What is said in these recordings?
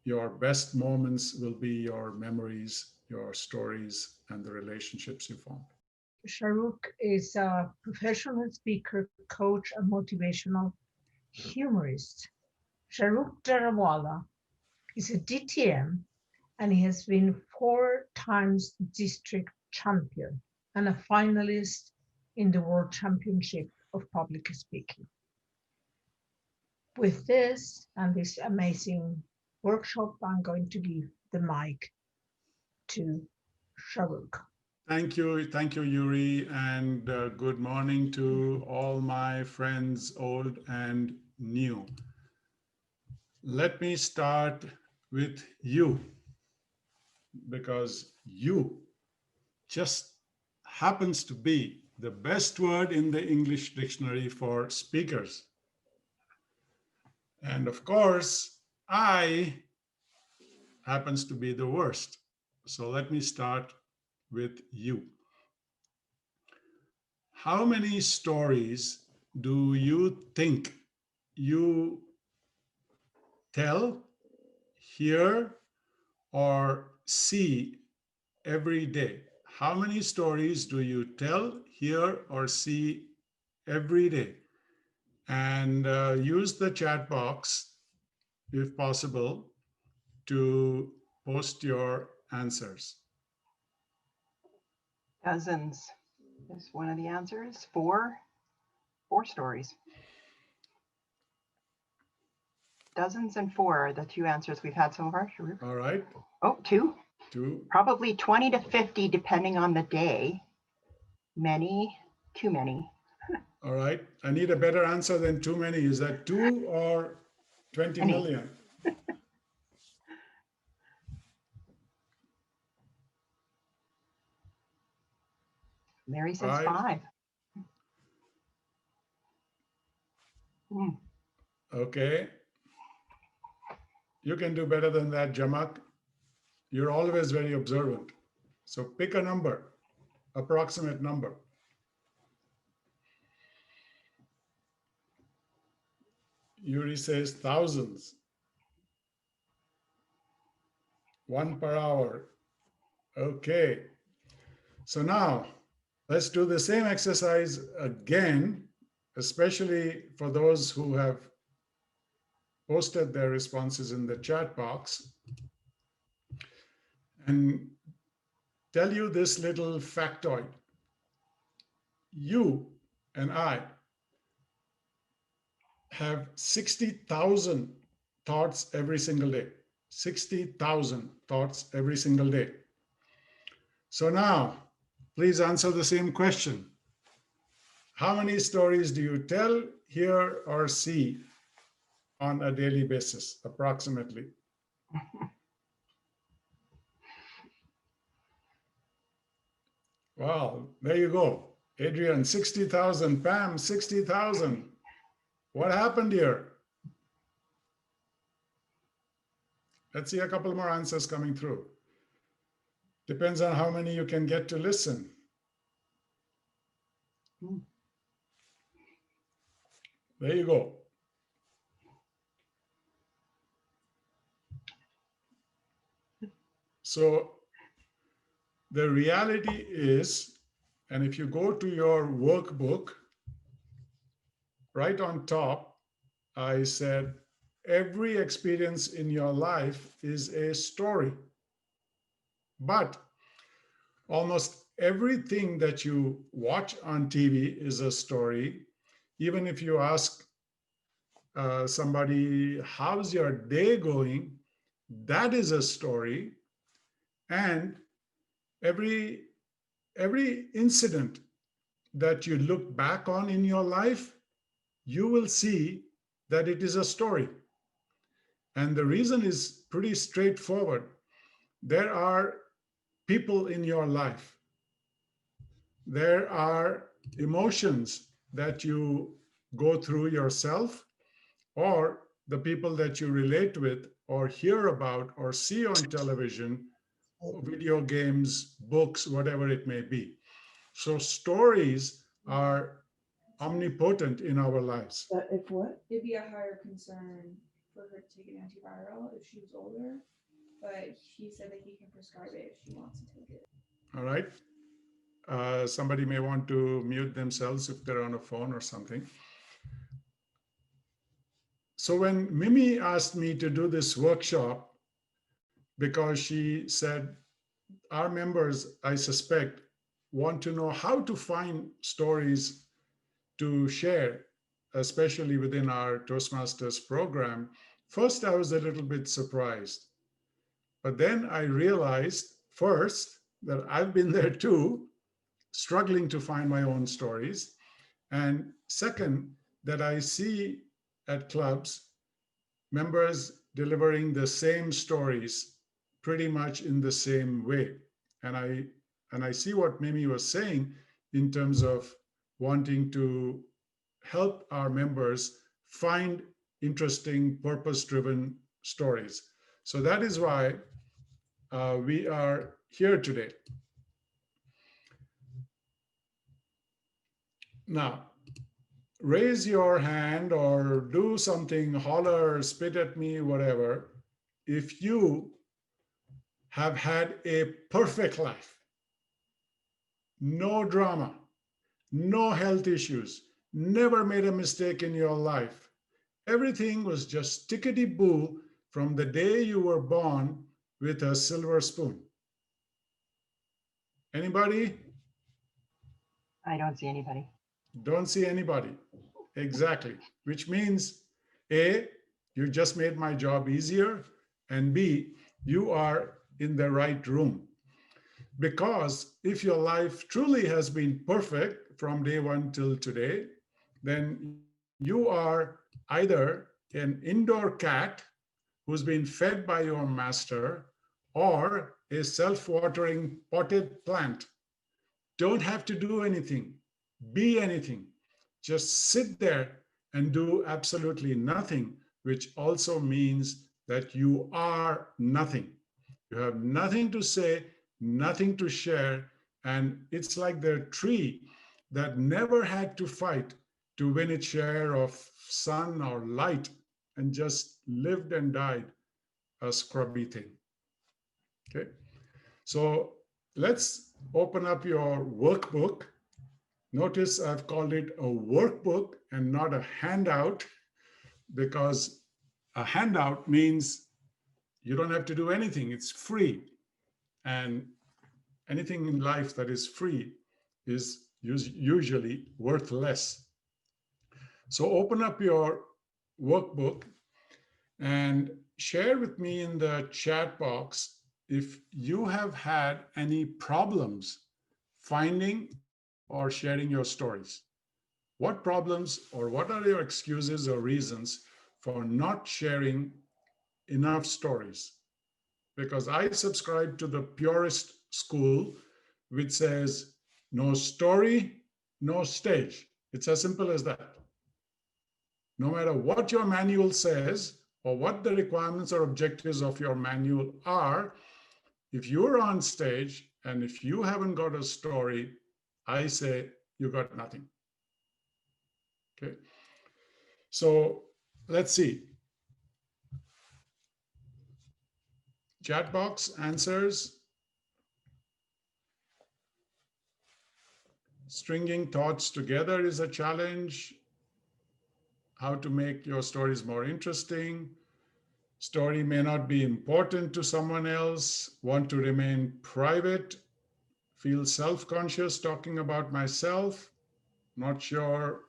your best moments will be your memories, your stories, and the relationships you form. Sharookh is a professional speaker, coach, and motivational humorist. Sharookh Daroowala is a DTM and he has been 4 times district champion and a finalist in the World Championship of Public Speaking. With this and this amazing workshop, I'm going to give the mic to Sharookh. Thank you, Yuri, and good morning to all my friends, old and new. Let me start with you, because you just happens to be the best word in the English dictionary for speakers. And of course, I happens to be the worst. So let me start with you. How many stories do you think you tell, hear, or see every day? How many stories do you tell, hear, or see every day? And use the chat box, if possible, to post your answers. Dozens is one of the answers. Four stories. Dozens and four are the two answers we've had so far. All right. Oh, two. Two. Probably 20 to 50, depending on the day. Many, too many. All right. I need a better answer than too many. Is that 2 or 20 Many. million? Mary says 5. Okay. You can do better than that, Jamak. You're always very observant. So pick a number, approximate number. Yuri says thousands. 1 per hour. Okay. So now let's do the same exercise again, especially for those who have posted their responses in the chat box, and tell you this little factoid. You and I have 60,000 thoughts every single day. 60,000 thoughts every single day. So now, please answer the same question. How many stories do you tell, hear, or see on a daily basis, approximately? Wow, there you go. Adrian, 60,000. Pam, 60,000. What happened here? Let's see a couple more answers coming through. Depends on how many you can get to listen. There you go. So the reality is, and if you go to your workbook, right on top, I said, every experience in your life is a story. But almost everything that you watch on TV is a story. Even if you ask somebody, how's your day going? That is a story. And every incident that you look back on in your life, you will see that it is a story. And the reason is pretty straightforward. There are people in your life. There are emotions that you go through yourself, or the people that you relate with or hear about or see on television, video games, books, whatever it may be. So stories are omnipotent in our lives. But if what? It'd be a higher concern for her to take an antiviral if she was older, but he said that he can prescribe it if she wants to take it. All right. Somebody may want to mute themselves if they're on a phone or something. So when Mimi asked me to do this workshop, because she said, our members, I suspect, want to know how to find stories to share, especially within our Toastmasters program. First, I was a little bit surprised. But then I realized first that I've been there too, struggling to find my own stories. And second, that I see at clubs members delivering the same stories pretty much in the same way. And I see what Mimi was saying in terms of wanting to help our members find interesting, purpose-driven stories. So that is why we are here today. Now, raise your hand or do something, holler, spit at me, whatever, if you have had a perfect life, no drama, no health issues, never made a mistake in your life. Everything was just tickety-boo from the day you were born with a silver spoon. Anybody? I don't see anybody. Don't see anybody. Exactly. Which means A, you just made my job easier, and B, you are in the right room. Because if your life truly has been perfect from day one till today, then you are either an indoor cat who's been fed by your master or a self-watering potted plant. Don't have to do anything, be anything. Just sit there and do absolutely nothing, which also means that you are nothing. You have nothing to say, nothing to share, and it's like the tree that never had to fight to win its share of sun or light and just lived and died a scrubby thing. Okay, so let's open up your workbook. Notice I've called it a workbook and not a handout, because a handout means you don't have to do anything. It's free. And anything in life that is free is usually worth less. So open up your workbook and share with me in the chat box if you have had any problems finding or sharing your stories. What problems or what are your excuses or reasons for not sharing enough stories? Because I subscribe to the purist school, which says no story, no stage. It's as simple as that. No matter what your manual says or what the requirements or objectives of your manual are, if you're on stage and if you haven't got a story, I say you got nothing. Okay. So let's see. Chat box answers. Stringing thoughts together is a challenge. How to make your stories more interesting. Story may not be important to someone else. Want to remain private. Feel self-conscious talking about myself. Not sure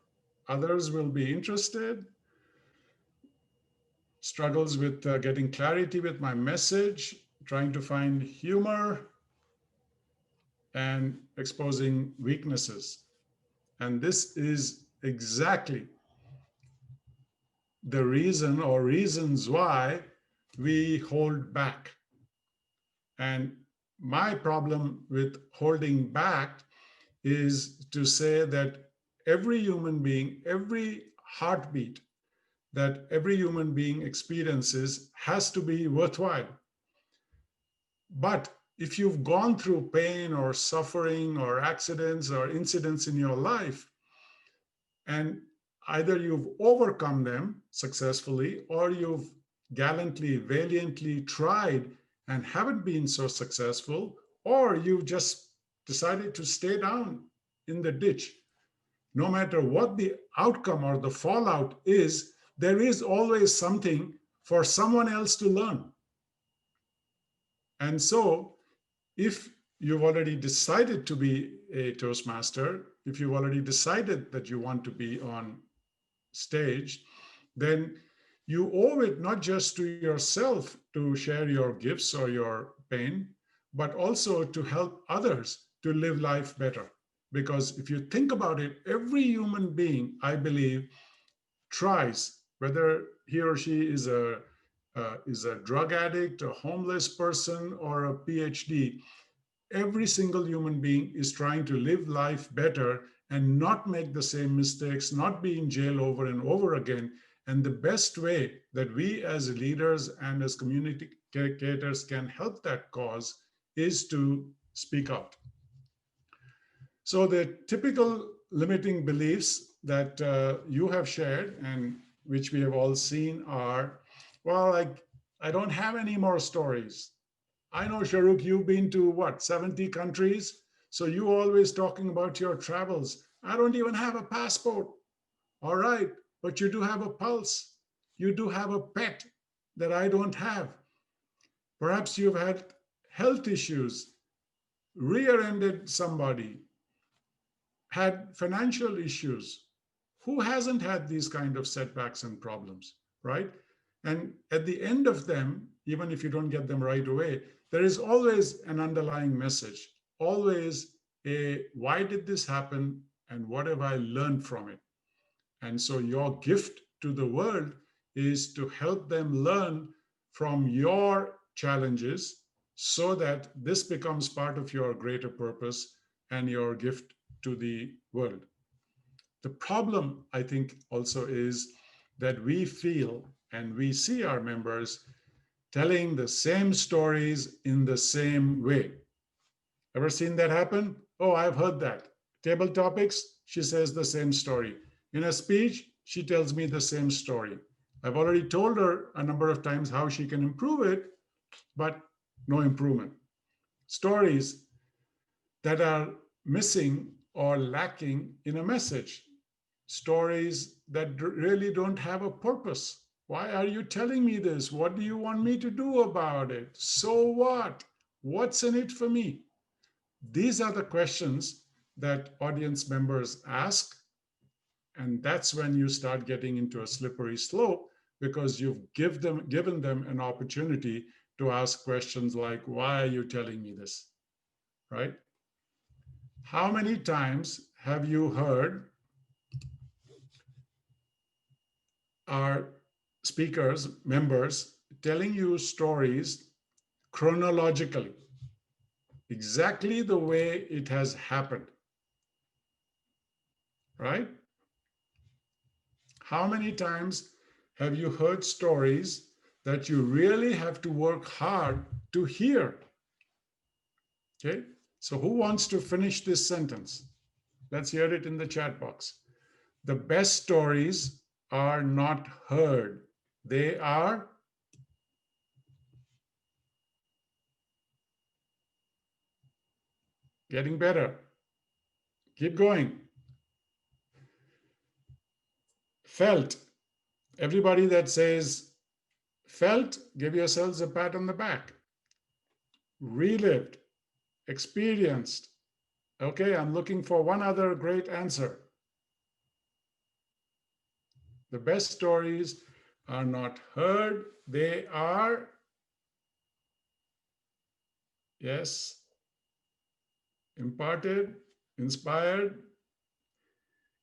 others will be interested. Struggles with getting clarity with my message. Trying to find humor. And exposing weaknesses. And this is exactly the reason or reasons why we hold back. And my problem with holding back is to say that every human being, every heartbeat that every human being experiences has to be worthwhile. But if you've gone through pain or suffering or accidents or incidents in your life, and either you've overcome them successfully or you've gallantly, valiantly tried and haven't been so successful, or you've just decided to stay down in the ditch. No matter what the outcome or the fallout is, there is always something for someone else to learn. And so, if you've already decided to be a Toastmaster, if you've already decided that you want to be on stage, then you owe it not just to yourself to share your gifts or your pain, but also to help others to live life better. Because if you think about it, every human being, I believe, tries, whether he or she is a drug addict, a homeless person, or a PhD, every single human being is trying to live life better and not make the same mistakes, not be in jail over and over again. And the best way that we as leaders and as communicators can help that cause is to speak out. So the typical limiting beliefs that you have shared and which we have all seen are, well, I don't have any more stories. I know, Sharookh, you've been to what, 70 countries? So you always talking about your travels. I don't even have a passport. All right, but you do have a pulse. You do have a pet that I don't have. Perhaps you've had health issues, rear-ended somebody, had financial issues. Who hasn't had these kind of setbacks and problems, right? And at the end of them, even if you don't get them right away, there is always an underlying message, always a why did this happen and what have I learned from it? And so your gift to the world is to help them learn from your challenges so that this becomes part of your greater purpose and your gift to the world. The problem, I think, also is that we feel and we see our members telling the same stories in the same way. Ever seen that happen? Oh, I've heard that. Table topics, she says the same story. In a speech, she tells me the same story. I've already told her a number of times how she can improve it, but no improvement. Stories that are missing or lacking in a message. Stories that really don't have a purpose. Why are you telling me this? What do you want me to do about it? So what? What's in it for me? These are the questions that audience members ask. And that's when you start getting into a slippery slope because you've given them an opportunity to ask questions like, why are you telling me this? Right? How many times have you heard our speakers, members, telling you stories chronologically, exactly the way it has happened, right? How many times have you heard stories that you really have to work hard to hear? Okay, so who wants to finish this sentence? Let's hear it in the chat box. The best stories are not heard. They are getting better. Keep going. Felt. Everybody that says felt, give yourselves a pat on the back. Relived, experienced. Okay, I'm looking for one other great answer. The best stories are not heard, they are, yes, imparted, inspired,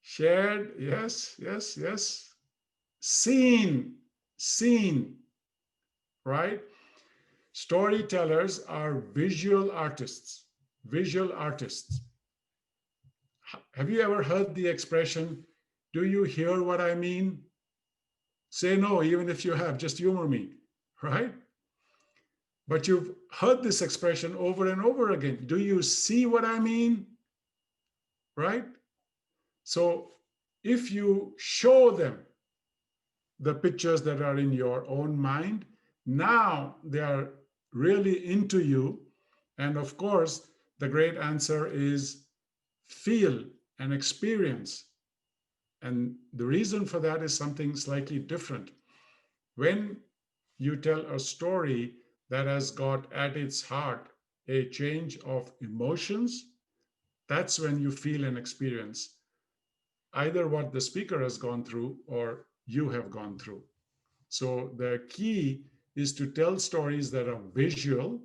shared, yes, yes, yes, seen, right? Storytellers are visual artists, visual artists. Have you ever heard the expression, do you hear what I mean? Say no, even if you have, just humor me, right? But you've heard this expression over and over again. Do you see what I mean? Right? So if you show them the pictures that are in your own mind, now they are really into you. And of course, the great answer is feel and experience. And the reason for that is something slightly different. When you tell a story that has got at its heart a change of emotions, that's when you feel and experience either what the speaker has gone through or you have gone through. So the key is to tell stories that are visual,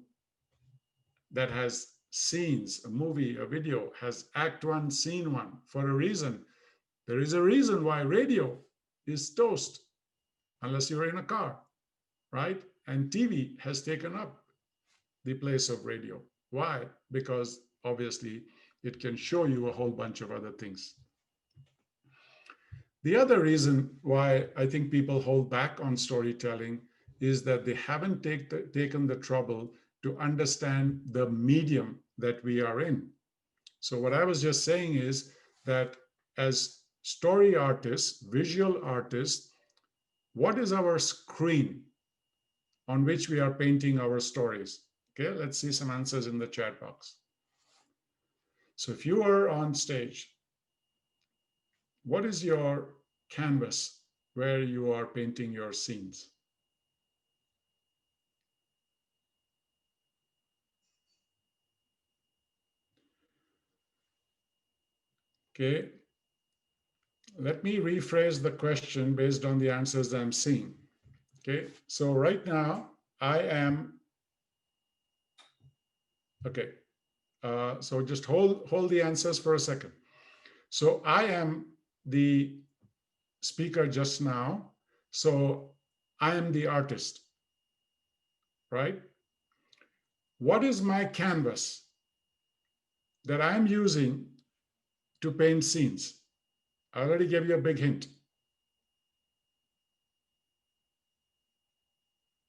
that has scenes, a movie, a video, has act one, scene one, for a reason. There is a reason why radio is toast, unless you're in a car, right? And TV has taken up the place of radio. Why? Because obviously it can show you a whole bunch of other things. The other reason why I think people hold back on storytelling is that they haven't taken the trouble to understand the medium that we are in. So what I was just saying is that as story artists, visual artists, what is our screen on which we are painting our stories? Okay, let's see some answers in the chat box. So if you are on stage, what is your canvas where you are painting your scenes? Okay, let me rephrase the question based on the answers I'm seeing. Okay, so right now I am, okay, so just hold the answers for a second. So I am the speaker just now, so I am the artist, right? What is my canvas that I'm using to paint scenes? I already gave you a big hint.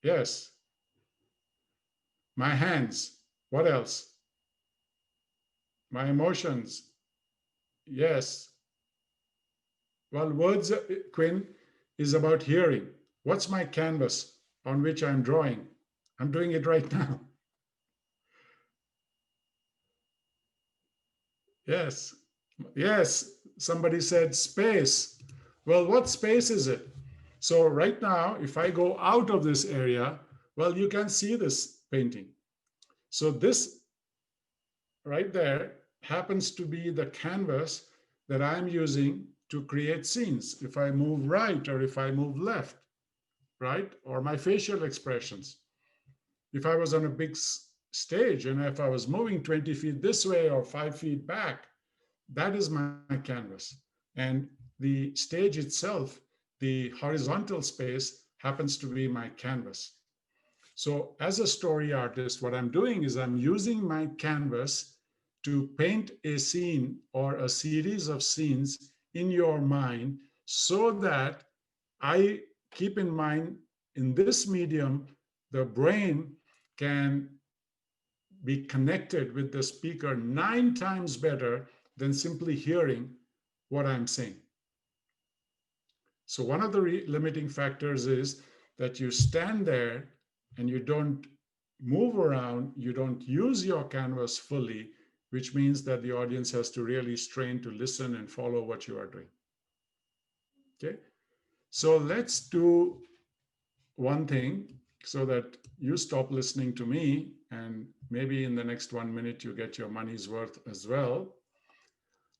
Yes. My hands. What else? My emotions. Yes. Well, words, Quinn, is about hearing. What's my canvas on which I'm drawing? I'm doing it right now. Yes. Yes. Somebody said space. Well, what space is it? So right now, if I go out of this area, well, you can see this painting. So this right there happens to be the canvas that I'm using to create scenes. If I move right or if I move left, right? Or my facial expressions. If I was on a big stage and if I was moving 20 feet this way or 5 feet back, that is my canvas. And the stage itself, the horizontal space, happens to be my canvas. So as a story artist, what I'm doing is I'm using my canvas to paint a scene or a series of scenes in your mind so that I keep in mind in this medium, the brain can be connected with the speaker 9 times better than simply hearing what I'm saying. So one of the limiting factors is that you stand there and you don't move around, you don't use your canvas fully, which means that the audience has to really strain to listen and follow what you are doing. Okay, so let's do one thing so that you stop listening to me and maybe in the next 1 minute you get your money's worth as well.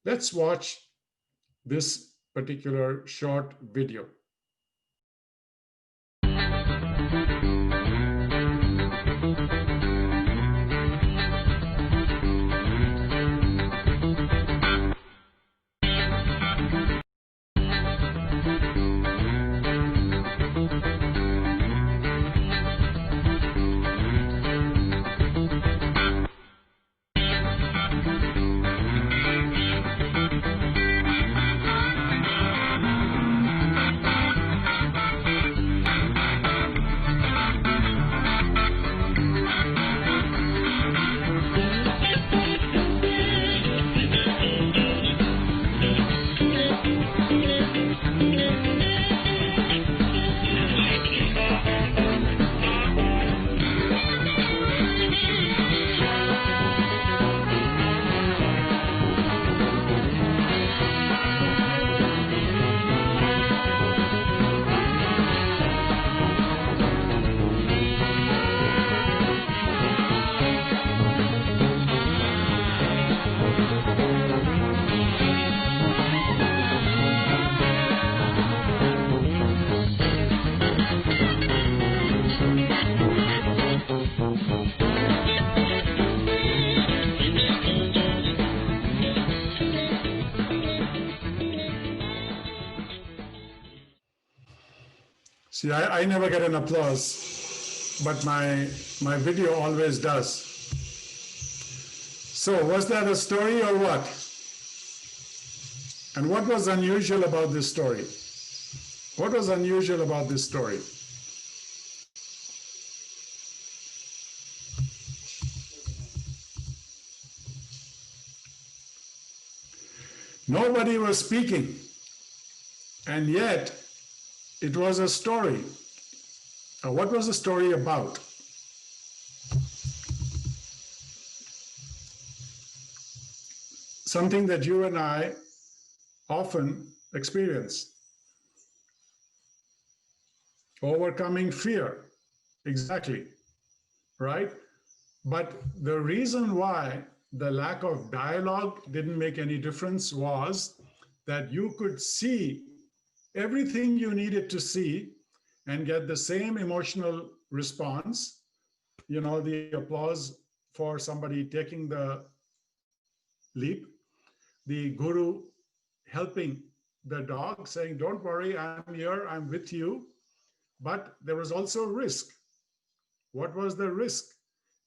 Let's watch this particular short video. See, I never get an applause, but my video always does. So was that a story or what? And what was unusual about this story? What was unusual about this story? Nobody was speaking, and yet it was a story. What was the story about? Something that you and I often experience. Overcoming fear. Exactly. Right? But the reason why the lack of dialogue didn't make any difference was that you could see everything you needed to see and get the same emotional response. You know, the applause for somebody taking the leap, the guru helping the dog, saying, "Don't worry, I'm here, I'm with you." But there was also risk. What was the risk?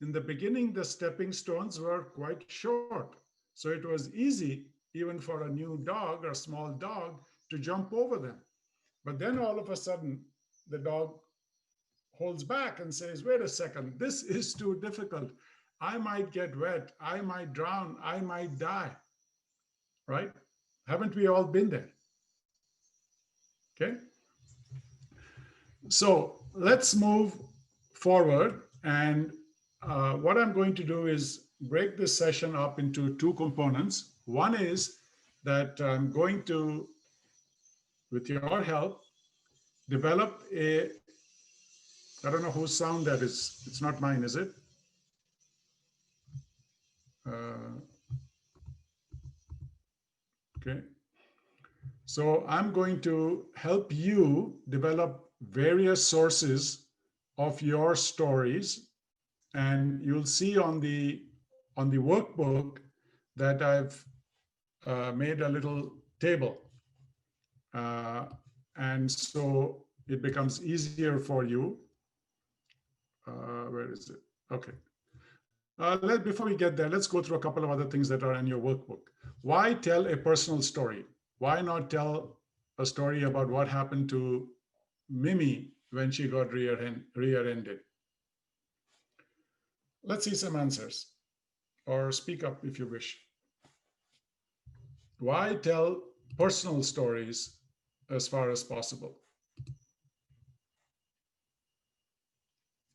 In the beginning, the stepping stones were quite short. So it was easy, even for a new dog or a small dog, to jump over them. But then all of a sudden, the dog holds back and says, "Wait a second, this is too difficult. I might get wet, I might drown, I might die." Right? Haven't we all been there? Okay. So let's move forward. And what I'm going to do is break this session up into two components. One is that I'm going to, with your help, develop a, I don't know whose sound that is. It's not mine, is it? Okay. So I'm going to help you develop various sources of your stories, and you'll see on the workbook that I've made a little table, and so it becomes easier for you. Where is it? Okay. Before we get there, let's go through a couple of other things that are in your workbook. Why tell a personal story? Why not tell a story about what happened to Mimi when she got rear-ended? Let's see some answers, or speak up if you wish. Why tell personal stories as far as possible?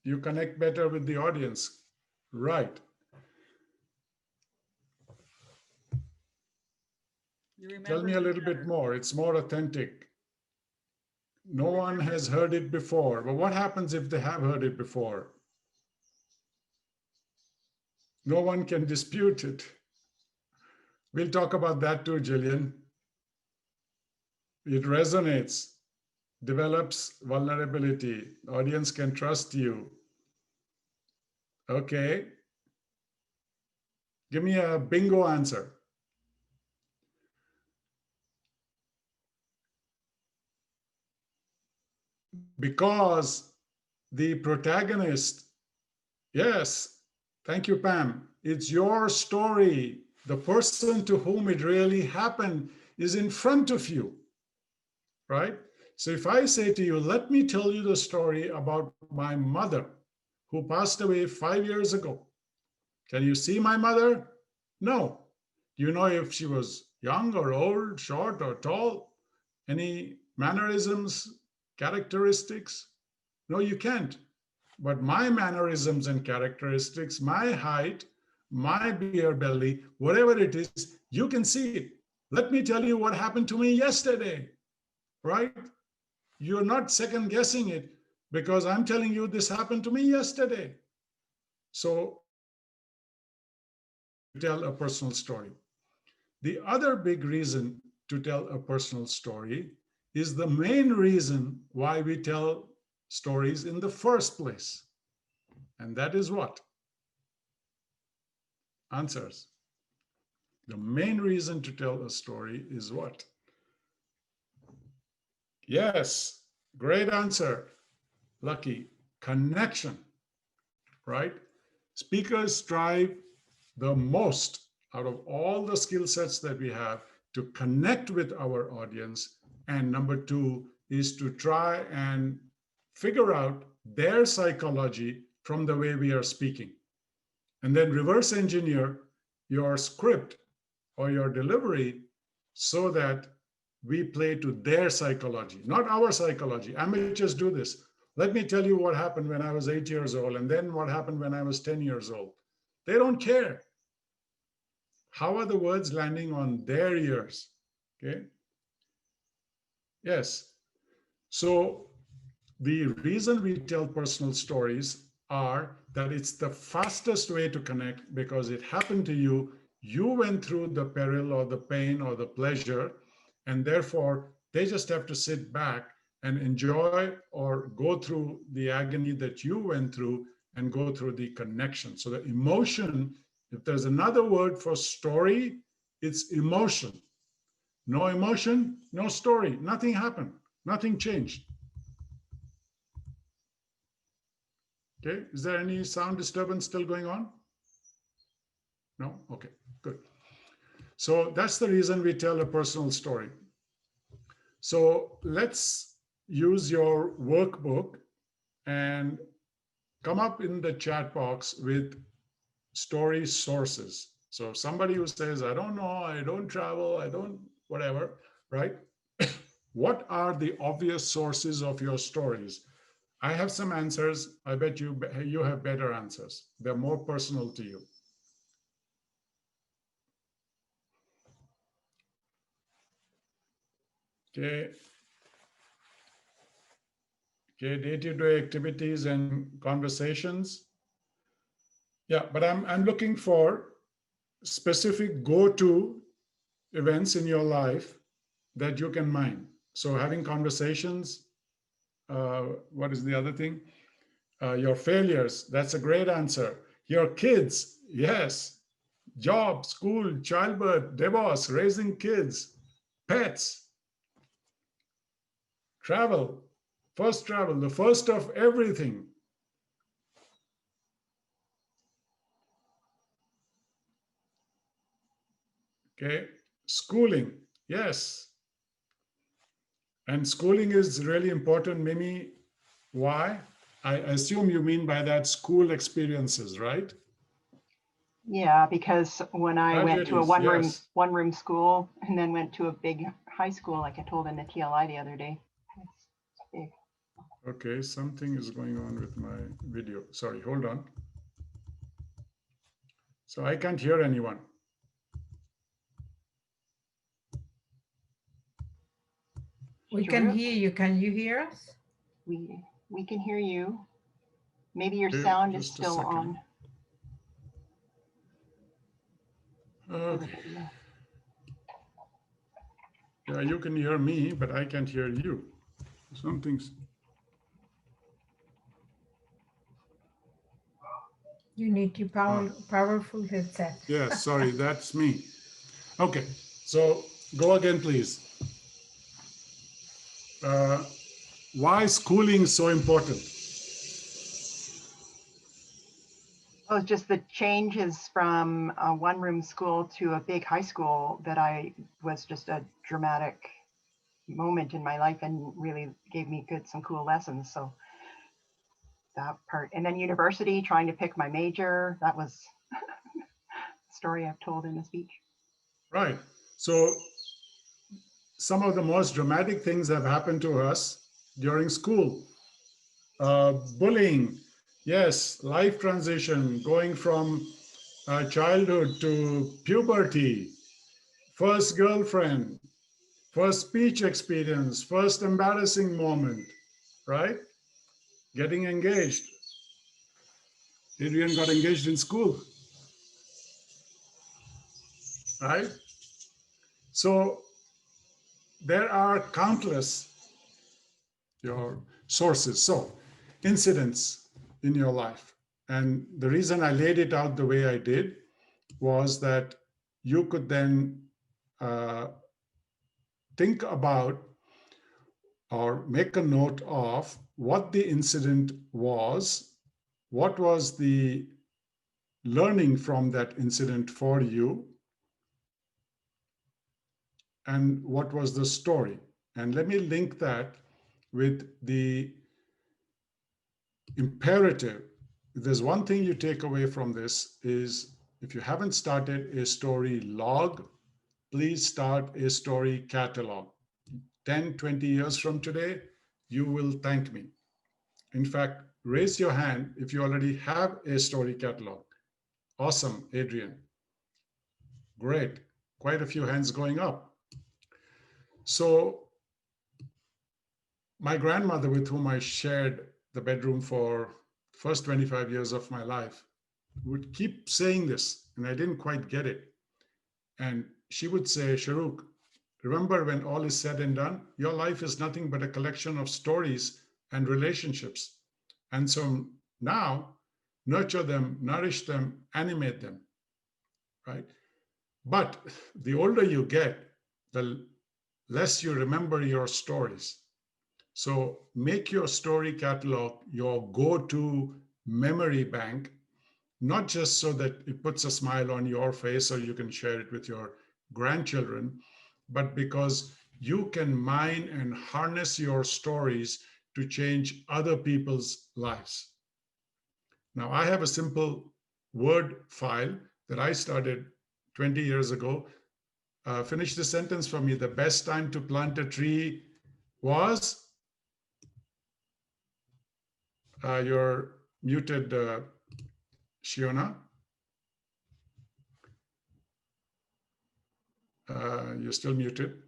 You connect better with the audience. Right. Tell me a little bit more. It's more authentic. No one has heard it before. But what happens if they have heard it before? No one can dispute it. We'll talk about that too, Jillian. It resonates, develops vulnerability. The audience can trust you. Okay. Give me a bingo answer. Because the protagonist, yes, thank you, Pam. It's your story. The person to whom it really happened is in front of you, right? So if I say to you, let me tell you the story about my mother who passed away 5 years ago. Can you see my mother? No. Do you know if she was young or old, short or tall? Any mannerisms, characteristics? No, you can't. But my mannerisms and characteristics, my height, my beer belly, whatever it is, you can see it. Let me tell you what happened to me yesterday, right? You're not second guessing it because I'm telling you this happened to me yesterday. So tell a personal story. The other big reason to tell a personal story is the main reason why we tell stories in the first place. And that is what? Answers. The main reason to tell a story is what? Yes, Great answer. Lucky. Connection, right? Speakers strive the most out of all the skill sets that we have to connect with our audience. And number two is to try and figure out their psychology from the way we are speaking. And then reverse engineer your script or your delivery so that we play to their psychology, not our psychology. Amateurs do this. Let me tell you what happened when I was 8 years old, and then what happened when I was 10 years old. They don't care. How are the words landing on their ears? Okay. Yes. So the reason we tell personal stories are that it's the fastest way to connect because it happened to you. You went through the peril or the pain or the pleasure, and therefore they just have to sit back and enjoy or go through the agony that you went through and go through the connection. So the emotion, if there's another word for story, it's emotion. No emotion, no story. Nothing happened. Nothing changed. Okay, is there any sound disturbance still going on? No? Okay, good. So that's the reason we tell a personal story. So let's use your workbook and come up in the chat box with story sources. So somebody who says, I don't know, I don't travel, I don't, whatever, right? What are the obvious sources of your stories? I have some answers. I bet you have better answers. They're more personal to you. Okay. Okay, day-to-day activities and conversations. Yeah, but I'm looking for specific go-to events in your life that you can mine. So having conversations, what is the other thing? Your failures, that's a great answer. Your kids, yes. Job, school, childbirth, divorce, raising kids, pets, travel, the first of everything. Okay, schooling, yes. And schooling is really important, Mimi. Why? I assume you mean by that school experiences, right? Yeah, because when I went to a Tragedies, yes. one room school and then went to a big high school, like I told in the TLI the other day, it's big. Okay, something is going on with my video. Sorry, hold on. So I can't hear anyone. We can Sharookh, hear you. Can you hear us? we can hear you. Maybe your Okay, sound is just a still second. on. Okay. Yeah, you can hear me, but I can't hear you. Something's. You need your powerful headset. Yes, sorry, that's me. Okay, so go again, please. Why schooling is so important? Oh, just the changes from a one room school to a big high school that I was just a dramatic moment in my life and really gave me some cool lessons. So that part, and then university, trying to pick my major, that was a story I've told in the speech. Right. So some of the most dramatic things have happened to us during school. Bullying, yes, life transition, going from childhood to puberty, first girlfriend, first speech experience, first embarrassing moment, right? Getting engaged. Adrian got engaged in school, right? So there are countless your sources. So incidents in your life. And the reason I laid it out the way I did was that you could then think about or make a note of what the incident was, what was the learning from that incident for you, and what was the story. And let me link that with the imperative. If there's one thing you take away from this is, if you haven't started a story log, please start a story catalog. 10, 20 years from today, you will thank me. In fact, raise your hand if you already have a story catalog. Awesome, Adrian. Great. Quite a few hands going up. So my grandmother, with whom I shared the bedroom for the first 25 years of my life, would keep saying this, and I didn't quite get it. And she would say, Sharookh, remember, when all is said and done, your life is nothing but a collection of stories and relationships. And so now, nurture them, nourish them, animate them, right? But the older you get, the less you remember your stories. So make your story catalog your go-to memory bank, not just so that it puts a smile on your face or you can share it with your grandchildren, but because you can mine and harness your stories to change other people's lives. Now, I have a simple Word file that I started 20 years ago. Finish the sentence for me. The best time to plant a tree was? You're muted, Shiona. You're still muted.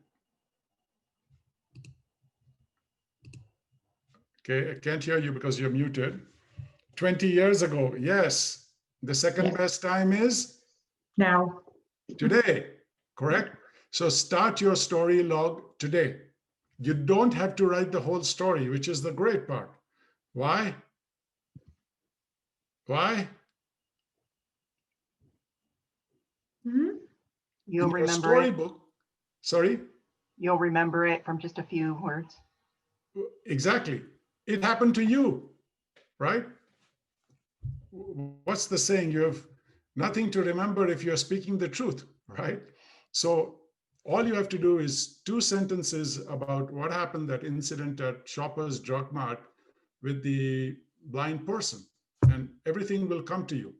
Okay, I can't hear you because you're muted. 20 years ago, yes. The second best time is? Now. Today, correct? So start your story log today. You don't have to write the whole story, which is the great part. Why? Why? You'll In your remember it. storybook, sorry? You'll remember it from just a few words. Exactly. It happened to you, right? What's the saying? You have nothing to remember if you're speaking the truth, right? So all you have to do is 2 sentences about what happened, that incident at Shoppers Drug Mart with the blind person, and everything will come to you.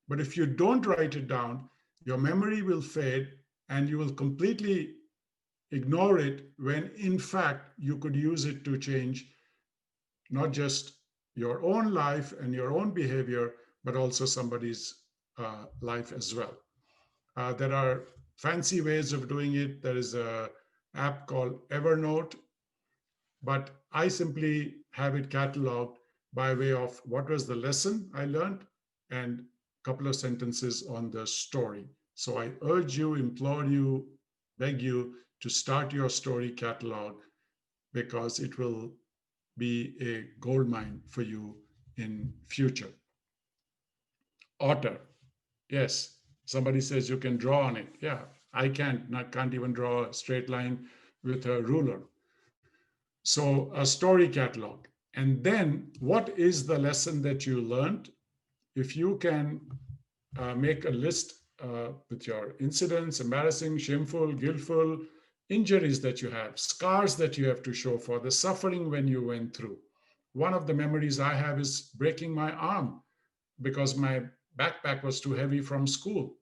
But if you don't write it down, your memory will fade and you will completely ignore it, when in fact you could use it to change not just your own life and your own behavior, but also somebody's life as well. There are fancy ways of doing it. There is an app called Evernote, but I simply have it cataloged by way of what was the lesson I learned and a couple of sentences on the story. So I urge you, implore you, beg you to start your story catalog, because it will be a gold mine for you in future. Otter. Yes, somebody says you can draw on it. Yeah, I can't even draw a straight line with a ruler. So a story catalog. And then what is the lesson that you learned? If you can make a list with your incidents, embarrassing, shameful, guiltful, injuries that you have, scars that you have to show for, the suffering when you went through. One of the memories I have is breaking my arm because my backpack was too heavy from school.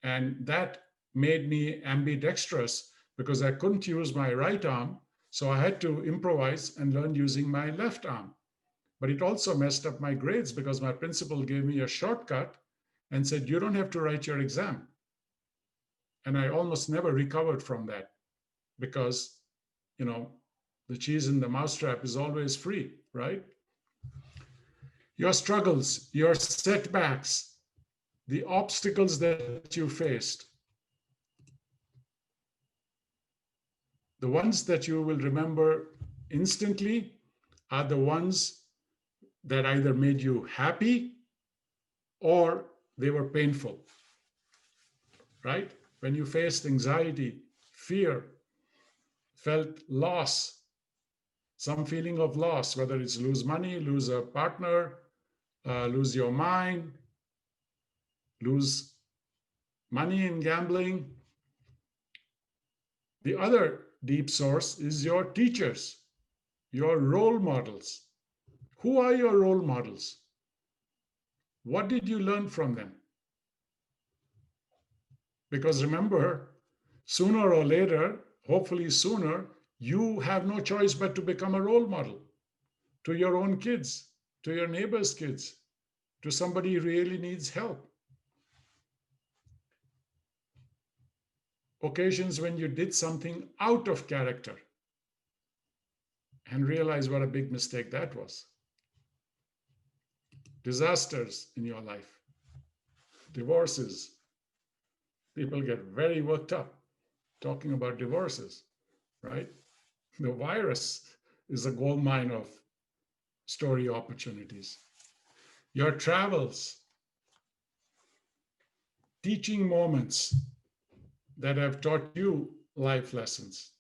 And that made me ambidextrous because I couldn't use my right arm. So I had to improvise and learn using my left arm. But it also messed up my grades because my principal gave me a shortcut and said, you don't have to write your exam. And I almost never recovered from that because, the cheese in the mousetrap is always free, right? Your struggles, your setbacks, the obstacles that you faced, the ones that you will remember instantly are the ones that either made you happy or they were painful, right? When you faced anxiety, fear, felt loss, some feeling of loss, whether it's lose money, lose a partner, lose your mind, lose money in gambling. The other deep source is your teachers, your role models. Who are your role models? What did you learn from them? Because remember, sooner or later, hopefully sooner, you have no choice but to become a role model to your own kids, to your neighbor's kids, to somebody who really needs help. Occasions when you did something out of character and realize what a big mistake that was. Disasters in your life, divorces. People get very worked up talking about divorces, right? The virus is a gold mine of story opportunities. Your travels, teaching moments that have taught you life lessons.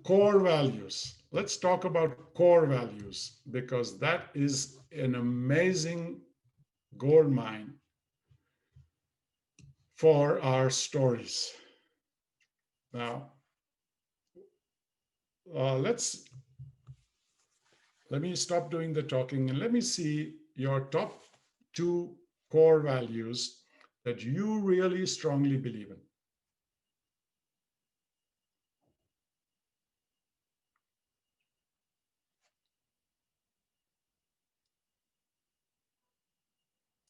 Core values. Let's talk about core values because that is an amazing gold mine for our stories. Now, let me stop doing the talking and let me see your top 2 core values that you really strongly believe in.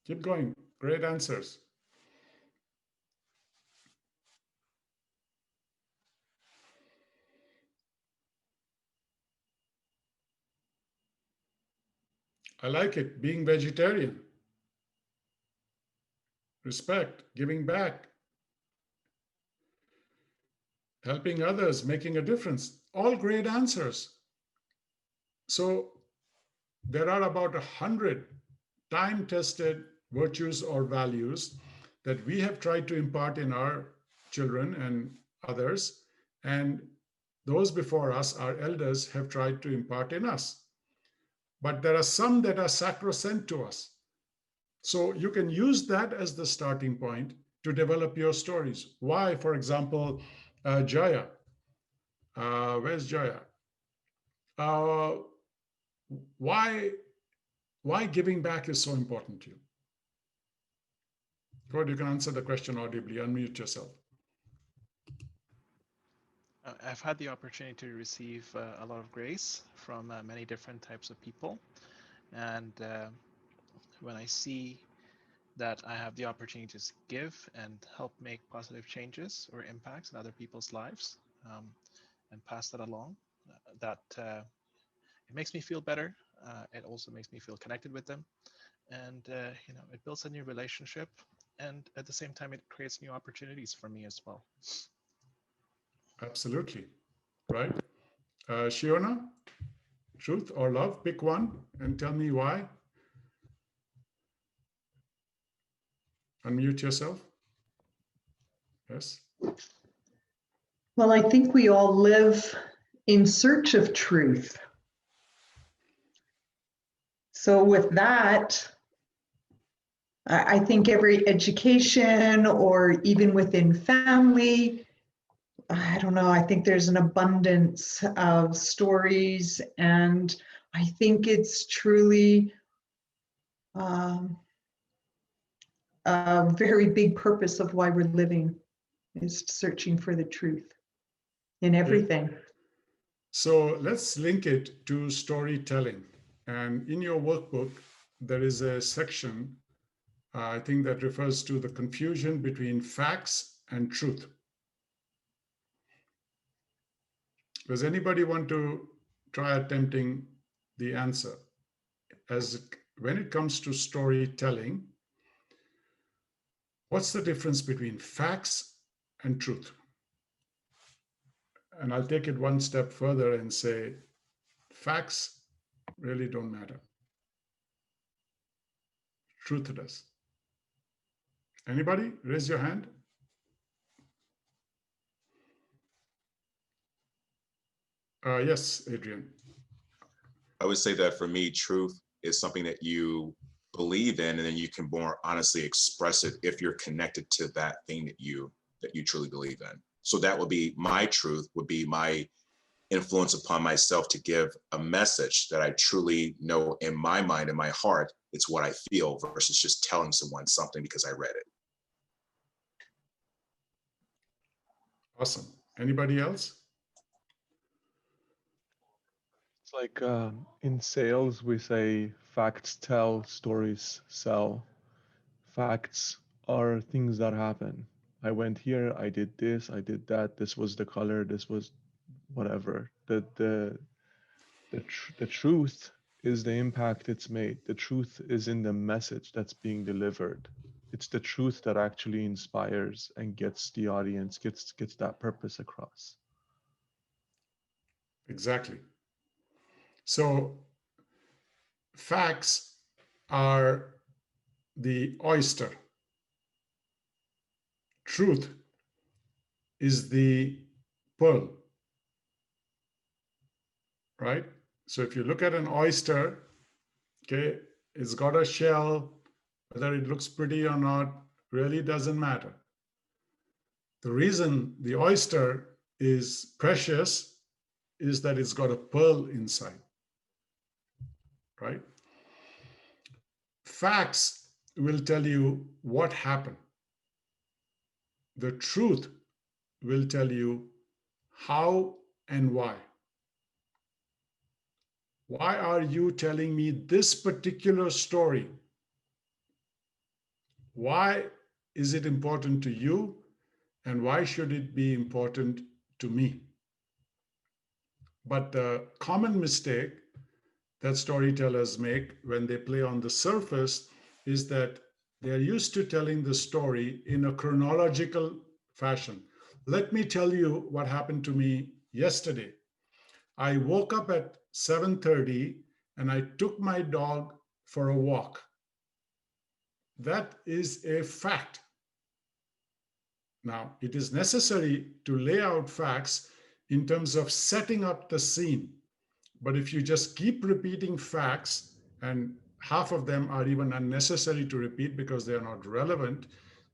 Keep going. Great answers. I like it. Being vegetarian. Respect. Giving back. Helping others. Making a difference. All great answers. So there are about 100 time-tested virtues or values that we have tried to impart in our children and others. And those before us, our elders, have tried to impart in us. But there are some that are sacrosanct to us. So you can use that as the starting point to develop your stories. Why, for example, Jaya? Where's Jaya? Why giving back is so important to you? Go ahead, you can answer the question audibly. Unmute yourself. I've had the opportunity to receive a lot of grace from many different types of people. And when I see that I have the opportunity to give and help make positive changes or impacts in other people's lives and pass that along, that it makes me feel better. It also makes me feel connected with them. And it builds a new relationship. And at the same time, it creates new opportunities for me as well. Absolutely. Right. Shiona, truth or love? Pick one and tell me why. Unmute yourself. Yes. Well, I think we all live in search of truth. So with that, I think every education or even within family, I don't know, I think there's an abundance of stories, and I think it's truly a very big purpose of why we're living is searching for the truth in everything. So let's link it to storytelling. And in your workbook, there is a section, I think, that refers to the confusion between facts and truth. Does anybody want to try attempting the answer? When it comes to storytelling, what's the difference between facts and truth? And I'll take it one step further and say, facts really don't matter. Truth does. Anybody? Raise your hand. Yes, Adrian. I would say that for me, truth is something that you believe in, and then you can more honestly express it if you're connected to that thing that you truly believe in. So that would be my truth, would be my influence upon myself to give a message that I truly know in my mind, in my heart, it's what I feel versus just telling someone something because I read it. Awesome. Anybody else? It's like in sales, we say facts tell, stories sell. Facts are things that happen. I went here, I did this, I did that, this was the color, this was whatever. The truth is the impact it's made. The truth is in the message that's being delivered. It's the truth that actually inspires and gets the audience, gets that purpose across. Exactly. So facts are the oyster. Truth is the pearl, right? So if you look at an oyster, okay, it's got a shell, whether it looks pretty or not, really doesn't matter. The reason the oyster is precious is that it's got a pearl inside, right? Facts will tell you what happened. The truth will tell you how and why. Why are you telling me this particular story? Why is it important to you? And why should it be important to me? But the common mistake that storytellers make when they play on the surface is that they're used to telling the story in a chronological fashion. Let me tell you what happened to me yesterday. I woke up at 7:30 and I took my dog for a walk. That is a fact. Now, it is necessary to lay out facts in terms of setting up the scene. But if you just keep repeating facts, and half of them are even unnecessary to repeat because they are not relevant,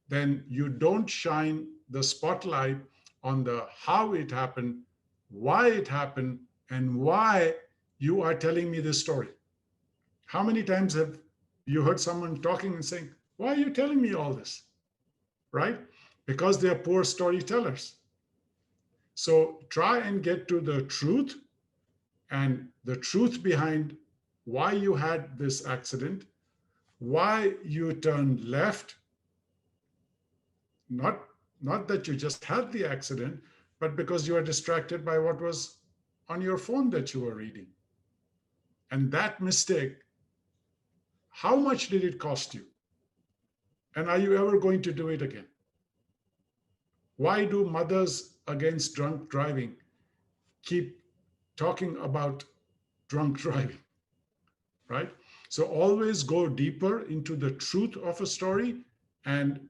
then you don't shine the spotlight on the how it happened, why it happened, and why you are telling me this story. How many times have you heard someone talking and saying, why are you telling me all this? Right? Because they are poor storytellers. So try and get to the truth, and the truth behind why you had this accident, why you turned left, not that you just had the accident, but because you were distracted by what was on your phone that you were reading. And that mistake, how much did it cost you? And are you ever going to do it again? Why do mothers against drunk driving keep talking about drunk driving, right? So always go deeper into the truth of a story, and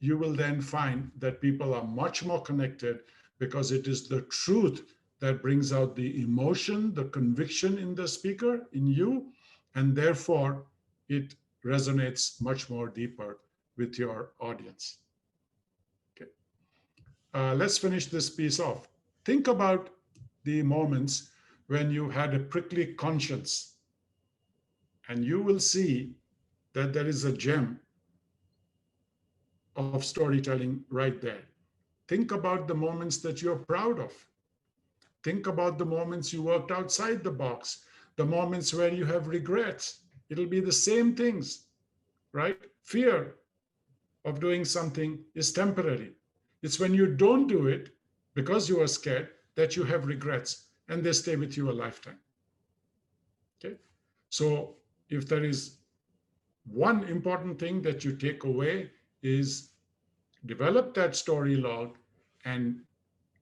you will then find that people are much more connected because it is the truth that brings out the emotion, the conviction in the speaker, in you, and therefore it resonates much more deeper with your audience. Okay. Let's finish this piece off. Think about the moments when you had a prickly conscience, and you will see that there is a gem of storytelling right there. Think about the moments that you're proud of. Think about the moments you worked outside the box, the moments where you have regrets. It'll be the same things, right? Fear of doing something is temporary. It's when you don't do it because you are scared that you have regrets, and they stay with you a lifetime. Okay? So if there is one important thing that you take away is develop that story log and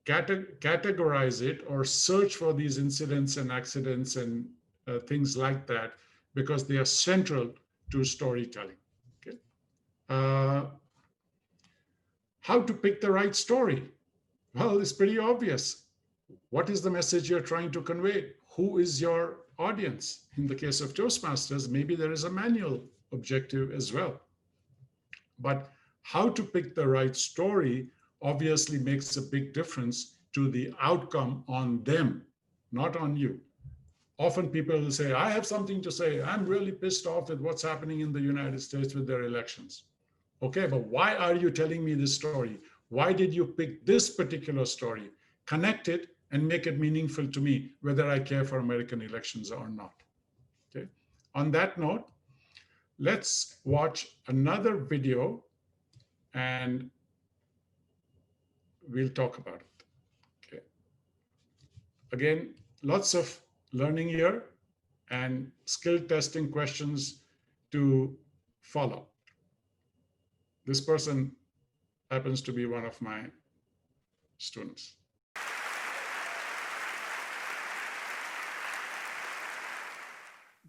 categorize it or search for these incidents and accidents and things like that, because they are central to storytelling. Okay. How to pick the right story? Well, it's pretty obvious. What is the message you're trying to convey? Who is your audience? In the case of Toastmasters, maybe there is a manual objective as well. But how to pick the right story obviously makes a big difference to the outcome on them, not on you. Often people will say, I have something to say. I'm really pissed off with what's happening in the United States with their elections. Okay, but why are you telling me this story? Why did you pick this particular story? Connect it and make it meaningful to me, whether I care for American elections or not. Okay. On that note, let's watch another video and we'll talk about it. Okay. Again, lots of learning here and skill testing questions to follow. This person happens to be one of my students.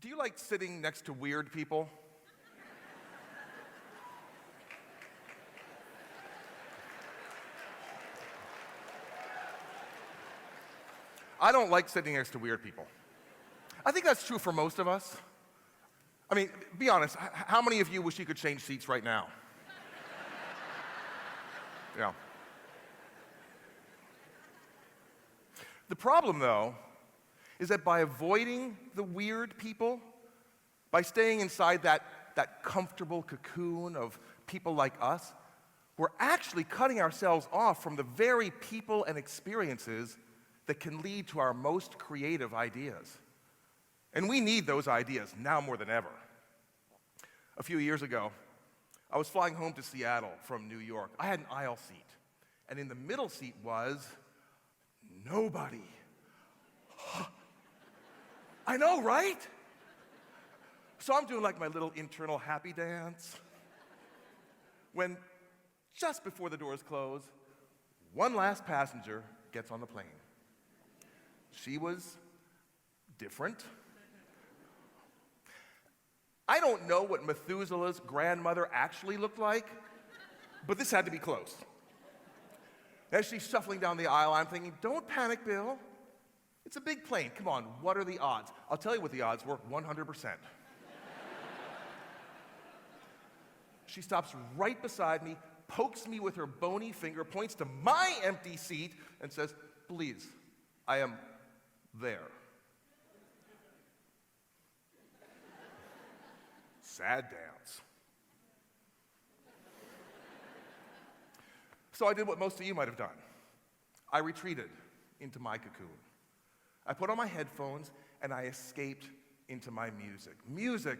Do you like sitting next to weird people? I don't like sitting next to weird people. I think that's true for most of us. I mean, be honest, how many of you wish you could change seats right now? Yeah. The problem, though, is that by avoiding the weird people, by staying inside that comfortable cocoon of people like us, we're actually cutting ourselves off from the very people and experiences that can lead to our most creative ideas. And we need those ideas now more than ever. A few years ago, I was flying home to Seattle from New York. I had an aisle seat, and in the middle seat was nobody. I know, right? So I'm doing like my little internal happy dance when, just before the doors close, one last passenger gets on the plane. She was different. I don't know what Methuselah's grandmother actually looked like, but this had to be close. As she's shuffling down the aisle, I'm thinking, don't panic, Bill. It's a big plane. Come on, what are the odds? I'll tell you what the odds were, 100%. She stops right beside me, pokes me with her bony finger, points to my empty seat, and says, please, I am there. Sad dance. So I did what most of you might have done. I retreated into my cocoon. I put on my headphones and I escaped into my music. Music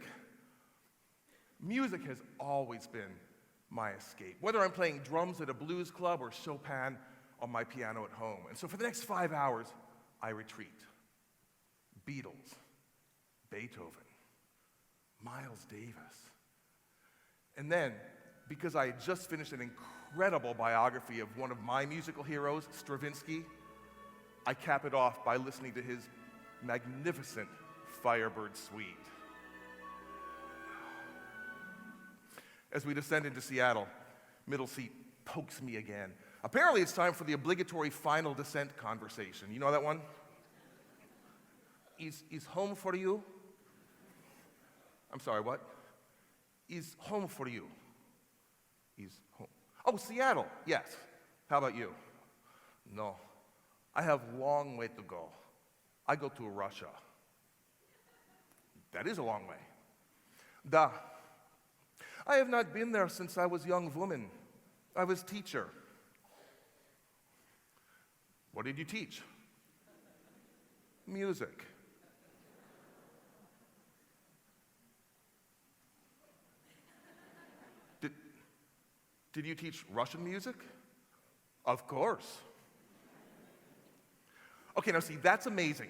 has always been my escape, whether I'm playing drums at a blues club or Chopin on my piano at home. And so for the next 5 hours, I retreat. Beatles, Beethoven, Miles Davis. And then, because I had just finished an incredible biography of one of my musical heroes, Stravinsky, I cap it off by listening to his magnificent Firebird Suite. As we descend into Seattle, middle seat pokes me again. Apparently it's time for the obligatory final descent conversation. You know that one? Is home for you? I'm sorry, what? Is home for you? Is home. Oh, Seattle, yes. How about you? No. I have long way to go. I go to Russia. That is a long way. Da. I have not been there since I was young woman. I was teacher. What did you teach? Music. Did you teach Russian music? Of course. Okay, now see, that's amazing,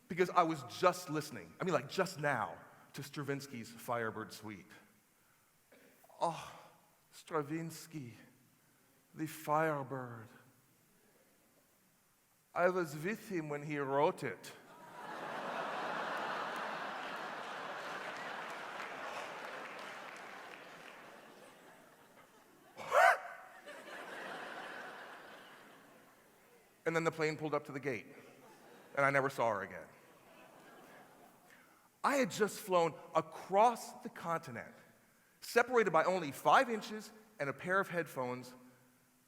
because I was just listening, I mean like just now, to Stravinsky's Firebird Suite. Oh, Stravinsky, the Firebird. I was with him when he wrote it. And then the plane pulled up to the gate, and I never saw her again. I had just flown across the continent, separated by only 5 inches and a pair of headphones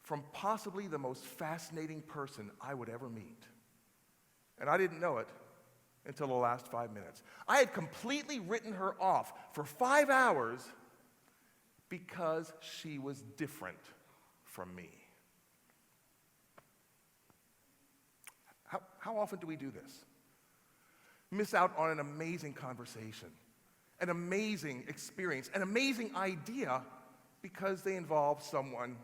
from possibly the most fascinating person I would ever meet. And I didn't know it until the last 5 minutes. I had completely written her off for 5 hours because she was different from me. How often do we do this? Miss out on an amazing conversation, an amazing experience, an amazing idea because they involve someone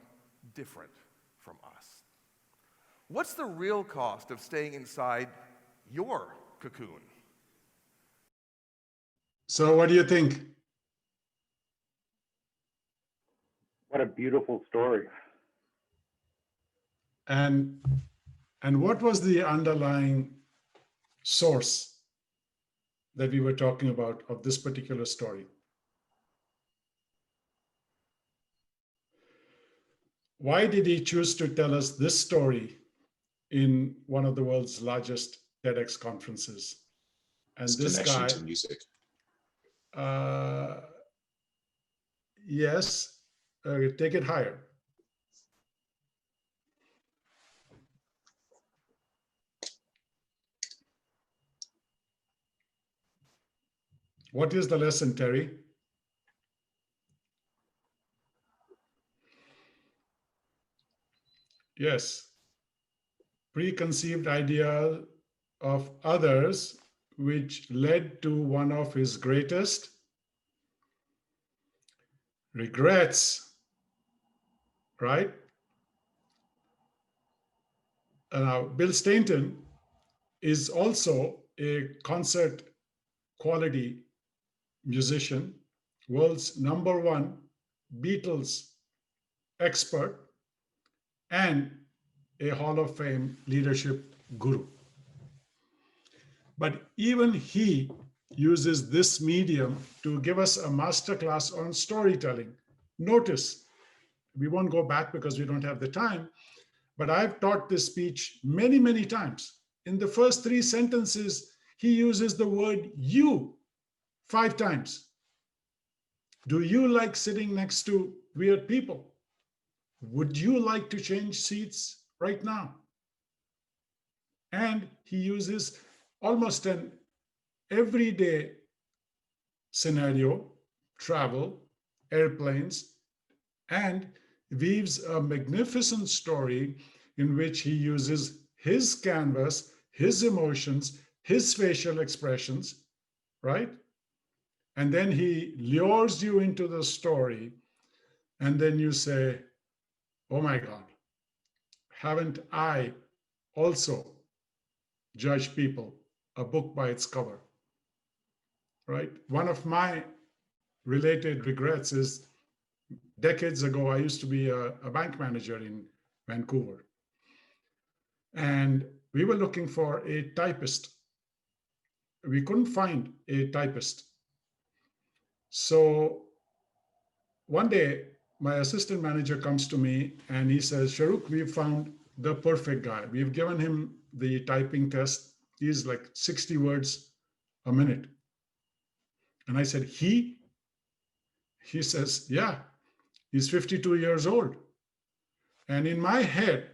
different from us. What's the real cost of staying inside your cocoon? So what do you think? What a beautiful story. And what was the underlying source that we were talking about of this particular story? Why did he choose to tell us this story in one of the world's largest TEDx conferences? And It's this connection guy, to music. yes, take it higher. What is the lesson, Terry? Yes, preconceived idea of others, which led to one of his greatest regrets, right? Now, Bill Stainton is also a concert quality musician, world's #1 Beatles expert, and a Hall of Fame leadership guru. But even he uses this medium to give us a masterclass on storytelling. Notice, we won't go back because we don't have the time, but I've taught this speech many, many times. In the first 3 sentences, he uses the word you 5 times. Do you like sitting next to weird people? Would you like to change seats right now? And he uses almost an everyday scenario, travel, airplanes, and weaves a magnificent story in which he uses his canvas, his emotions, his facial expressions, right? And then he lures you into the story, and then you say, oh my God, haven't I also judged people a book by its cover, right? One of my related regrets is decades ago, I used to be a bank manager in Vancouver. And we were looking for a typist. We couldn't find a typist. So one day, my assistant manager comes to me and he says, Sharookh, we've found the perfect guy. We've given him the typing test. He's like 60 words a minute. And I said, he? He says, yeah, he's 52 years old. And in my head,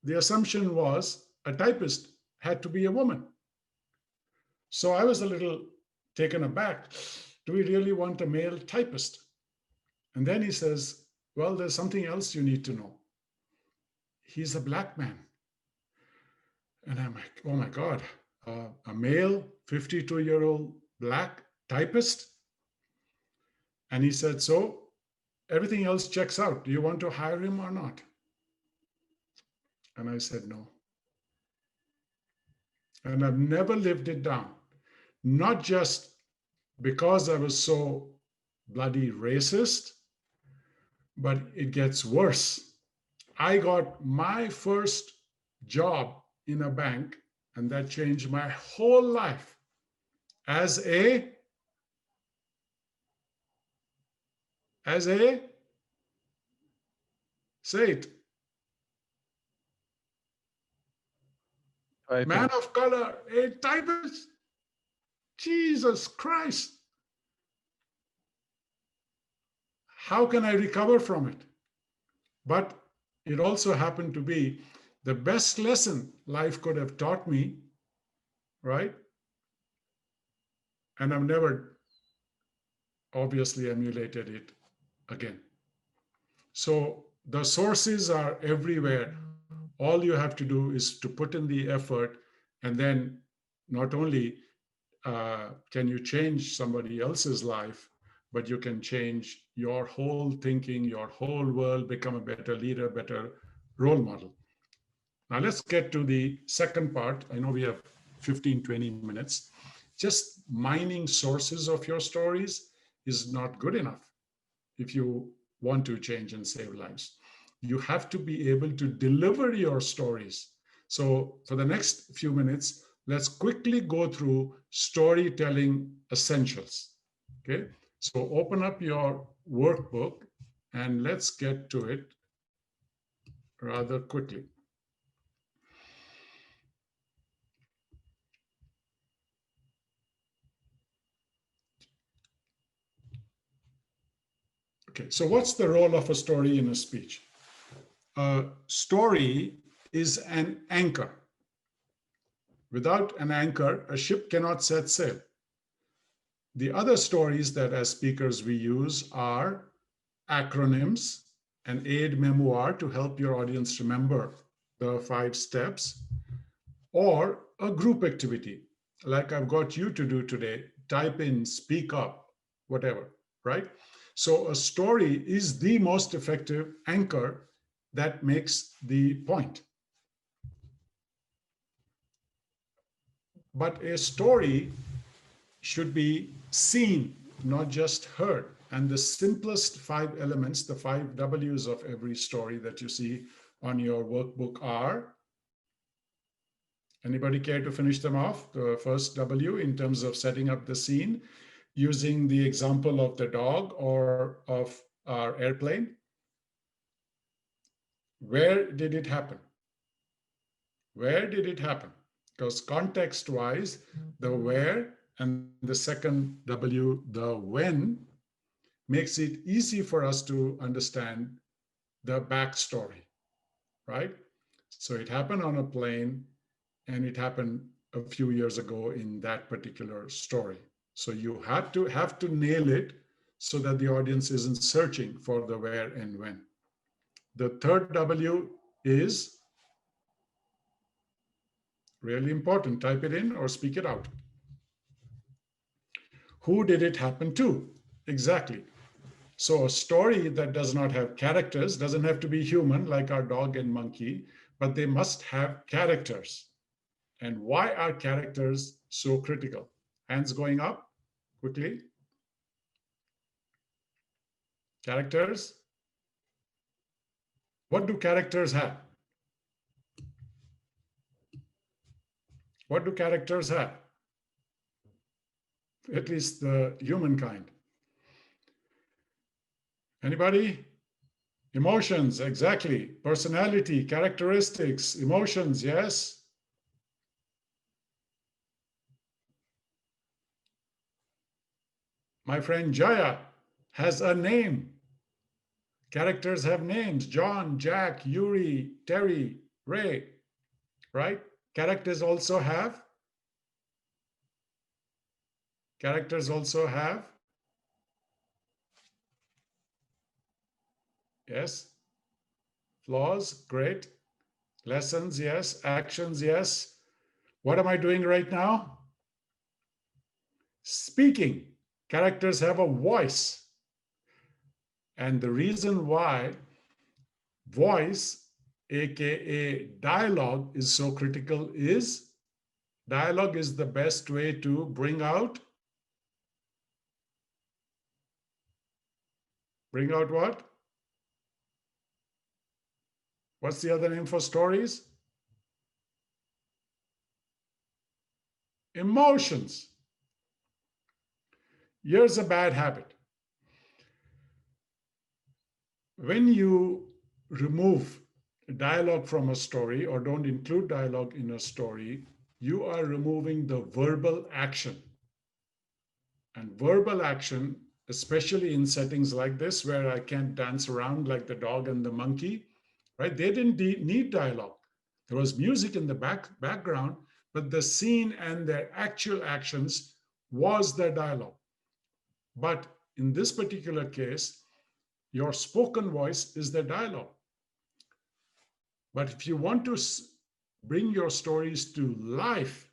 the assumption was a typist had to be a woman. So I was a little taken aback. Do we really want a male typist? And then he says, well, there's something else you need to know. He's a black man. And I'm like, oh my God, a male 52-year-old black typist? And he said, so everything else checks out. Do you want to hire him or not? And I said, no. And I've never lived it down. Not just because I was so bloody racist, but it gets worse. I got my first job in a bank, and that changed my whole life as a say it, man Typing. of color, a typist. Jesus Christ. How can I recover from it? But it also happened to be the best lesson life could have taught me, right? And I've never obviously emulated it again. So the sources are everywhere. All you have to do is to put in the effort, and then not only can you change somebody else's life, but you can change your whole thinking, your whole world, become a better leader, better role model. Now let's get to the second part. I know we have 15, 20 minutes. Just mining sources of your stories is not good enough if you want to change and save lives. You have to be able to deliver your stories. So for the next few minutes, let's quickly go through storytelling essentials. Okay, so open up your workbook and let's get to it rather quickly. Okay, so what's the role of a story in a speech? A story is an anchor. Without an anchor, a ship cannot set sail. The other stories that as speakers we use are acronyms, an aid memoir to help your audience remember the 5 steps, or a group activity, like I've got you to do today, type in, speak up, whatever, right? So a story is the most effective anchor that makes the point. But a story should be seen, not just heard. And the simplest 5 elements, the 5 W's of every story that you see on your workbook are, anybody care to finish them off? The first W in terms of setting up the scene, using the example of the dog or of our airplane. Where did it happen? Where did it happen? Because context-wise, the where and the second W, the when, makes it easy for us to understand the backstory, right? So it happened on a plane and it happened a few years ago in that particular story. So you have to nail it so that the audience isn't searching for the where and when. The third W is really important. Type it in or speak it out. Who did it happen to? Exactly. So a story that does not have characters doesn't have to be human like our dog and monkey, but they must have characters. And why are characters so critical? Hands going up quickly. Characters. What do characters have? What do characters have? At least the humankind. Anybody? Emotions, exactly. Personality, characteristics, emotions, yes. My friend Jaya has a name. Characters have names: John, Jack, Yuri, Terry, Ray, right? Characters also have yes, flaws, great. Lessons, yes. Actions, yes. What am I doing right now? Speaking. Characters have a voice. And the reason why voice, aka dialogue, is so critical is dialogue is the best way to bring out what? What's the other name for stories? Emotions. Here's a bad habit. When you remove dialogue from a story or don't include dialogue in a story, you are removing the verbal action. And verbal action, especially in settings like this, where I can't dance around like the dog and the monkey, right? They didn't need dialogue. There was music in the background, but the scene and their actual actions was the dialogue. But in this particular case, your spoken voice is the dialogue. But if you want to bring your stories to life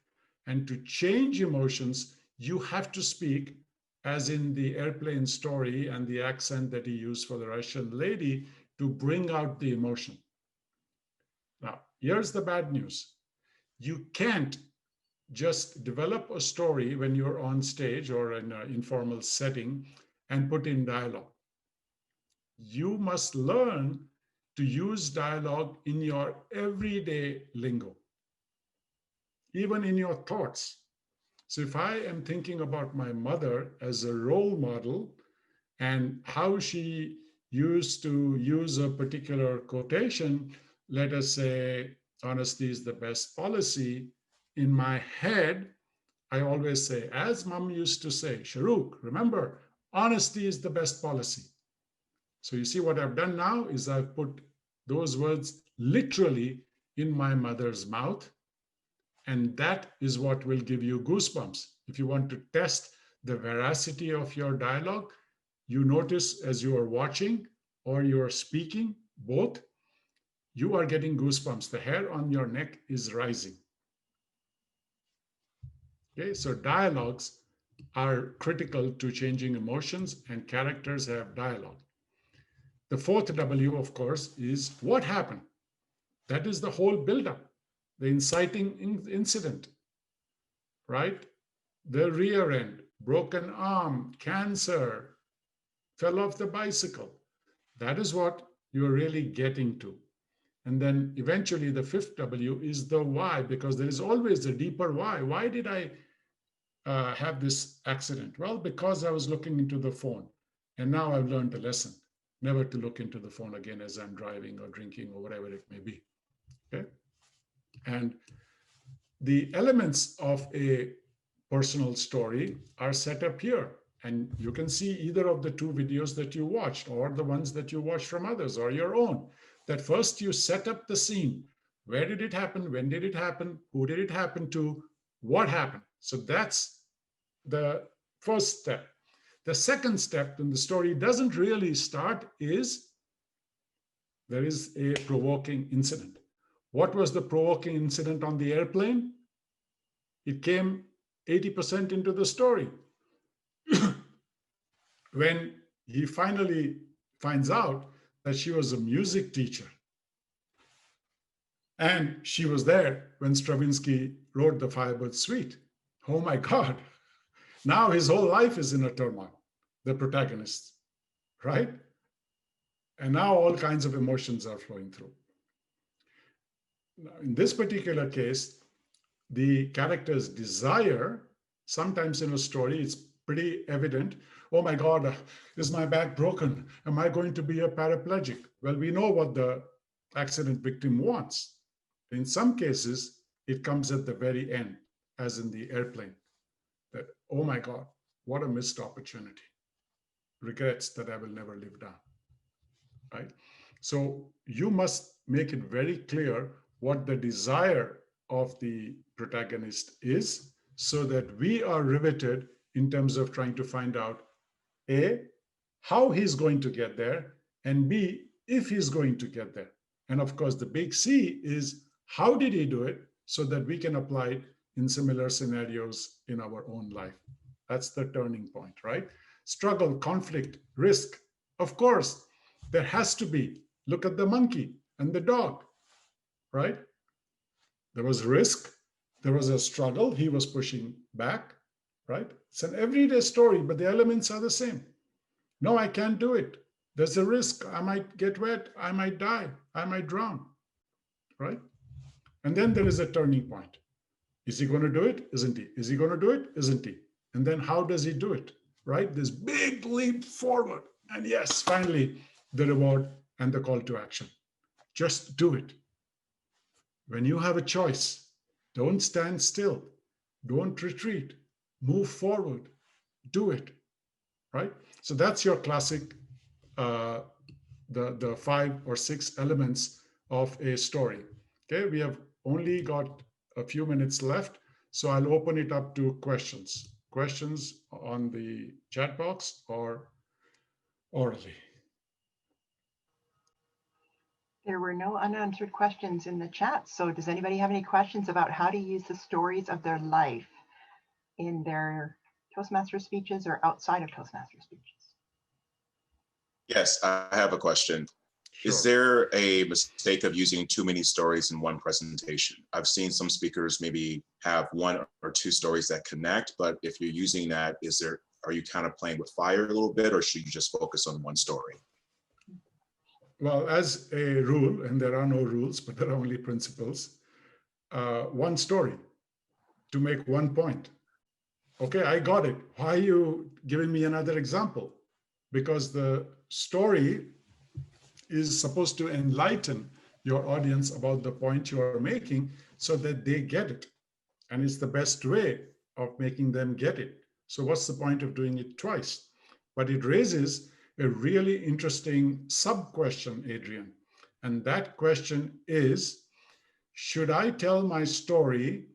and to change emotions, you have to speak, as in the airplane story and the accent that he used for the Russian lady, to bring out the emotion. Now, here's the bad news. You can't just develop a story when you're on stage or in an informal setting and put in dialogue. You must learn to use dialogue in your everyday lingo, even in your thoughts. So if I am thinking about my mother as a role model and how she used to use a particular quotation, let us say, honesty is the best policy, in my head, I always say, as mom used to say, Sharookh, remember, honesty is the best policy. So you see what I've done now is I've put those words literally in my mother's mouth. And that is what will give you goosebumps. If you want to test the veracity of your dialogue, you notice as you are watching or you are speaking, both, you are getting goosebumps. The hair on your neck is rising. Okay, so dialogues are critical to changing emotions, and characters have dialogue. The fourth W, of course, is what happened. That is the whole buildup, the inciting incident, right? The rear end, broken arm, cancer, fell off the bicycle. That is what you're really getting to. And then eventually the fifth W is the why, because there is always a deeper why. Why did I have this accident? Well, because I was looking into the phone. And now I've learned a lesson, never to look into the phone again as I'm driving or drinking or whatever it may be. Okay. And the elements of a personal story are set up here. And you can see either of the two videos that you watched or the ones that you watched from others or your own. That first you set up the scene. Where did it happen? When did it happen? Who did it happen to? What happened? So that's the first step. The second step, when the story doesn't really start, is there is a provoking incident. What was the provoking incident on the airplane? It came 80% into the story. When he finally finds out that she was a music teacher. And she was there when Stravinsky wrote the Firebird Suite. Oh my God. Now his whole life is in a turmoil, the protagonist, right? And now all kinds of emotions are flowing through. Now, in this particular case, the character's desire, sometimes in a story, it's pretty evident. Oh my God, is my back broken? Am I going to be a paraplegic? Well, we know what the accident victim wants. In some cases, it comes at the very end, as in the airplane, that, oh my God, what a missed opportunity. Regrets that I will never live down, right? So you must make it very clear what the desire of the protagonist is so that we are riveted in terms of trying to find out A, how he's going to get there, and B, if he's going to get there. And of course, the big C is how did he do it so that we can apply it in similar scenarios in our own life. That's the turning point, right? Struggle, conflict, risk. Of course, there has to be. Look at the monkey and the dog, right? There was risk. There was a struggle. He was pushing back, right? It's an everyday story, but the elements are the same. No, I can't do it. There's a risk. I might get wet. I might die. I might drown, right? And then there is a turning point. Is he going to do it? Isn't he? Is he going to do it? Isn't he? And then how does he do it, right? This big leap forward. And yes, finally, the reward and the call to action. Just do it. When you have a choice, don't stand still. Don't retreat. Move forward. Do it. Right? So that's your classic, the 5 or 6 elements of a story. Okay, we have only got a few minutes left, so I'll open it up to questions. Questions on the chat box or orally. There were no unanswered questions in the chat. So does anybody have any questions about how to use the stories of their life in their Toastmaster speeches or outside of Toastmaster speeches? Yes, I have a question. Sure. Is there a mistake of using too many stories in one presentation? I've seen some speakers maybe have 1 or 2 stories that connect, but if you're using that, are you kind of playing with fire a little bit, or should you just focus on one story? Well, as a rule, and there are no rules, but there are only principles, one story to make one point. Okay, I got it. Why are you giving me another example? Because the story is supposed to enlighten your audience about the point you are making so that they get it. And it's the best way of making them get it. So what's the point of doing it twice? But it raises a really interesting sub-question, Adrian. And that question is, should I tell my story,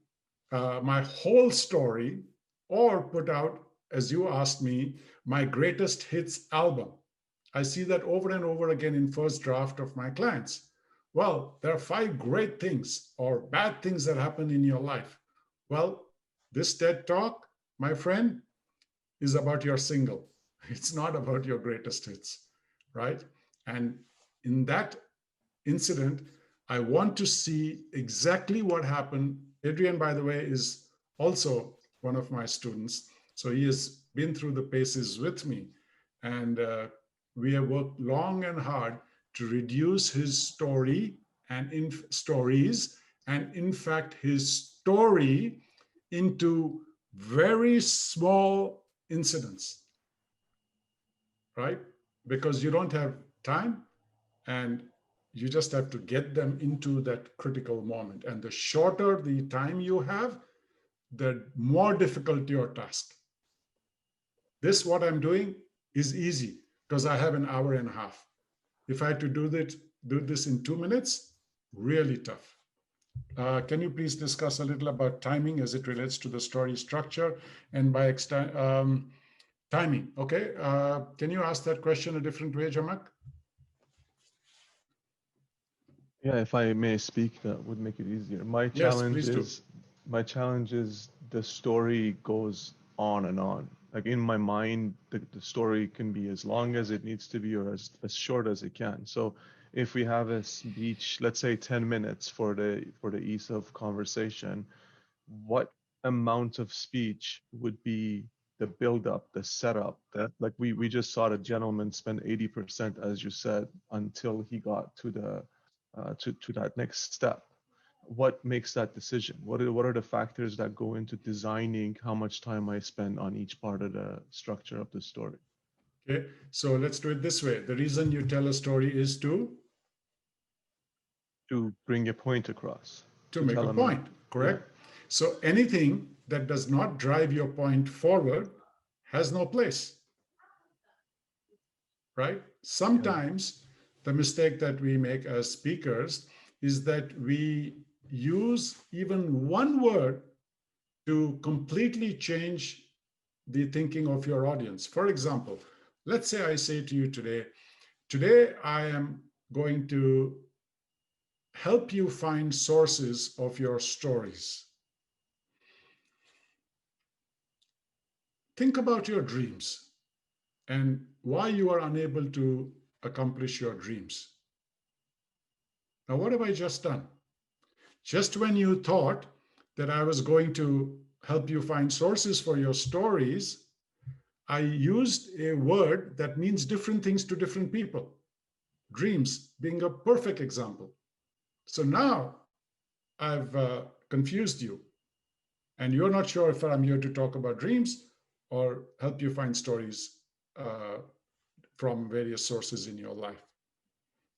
my whole story, or put out, as you asked me, my greatest hits album? I see that over and over again in first draft of my clients. Well, there are 5 great things or bad things that happen in your life. Well, this TED Talk, my friend, is about your single. It's not about your greatest hits, right? And in that incident, I want to see exactly what happened. Adrian, by the way, is also one of my students. So he has been through the paces with me. And we have worked long and hard to reduce his stories, and in fact, his story into very small incidents, right? Because you don't have time and you just have to get them into that critical moment. And the shorter the time you have, the more difficult your task. This, what I'm doing, is easy because I have an hour and a half. If I had to do this in 2 minutes, really tough. Can you please discuss a little about timing as it relates to the story structure and by timing? Okay, can you ask that question a different way, Jamak? Yeah, if I may speak, that would make it easier. Yes, please do. My challenge is the story goes on and on. Like in my mind, the story can be as long as it needs to be or as short as it can. So if we have a speech, let's say 10 minutes for the ease of conversation, what amount of speech would be the build-up, the setup? That, like we just saw the gentleman spend 80%, as you said, until he got to the to that next step. What makes that decision? What are the factors that go into designing how much time I spend on each part of the structure of the story? Okay, so let's do it this way. The reason you tell a story is to bring a point across. To make a point, correct? Yeah. So anything that does not drive your point forward has no place, right? Sometimes the mistake that we make as speakers is that we use even one word to completely change the thinking of your audience. For example, let's say I say to you today I am going to help you find sources of your stories. Think about your dreams and why you are unable to accomplish your dreams. Now, what have I just done? Just when you thought that I was going to help you find sources for your stories, I used a word that means different things to different people. Dreams being a perfect example. So now I've confused you, and you're not sure if I'm here to talk about dreams or help you find stories from various sources in your life.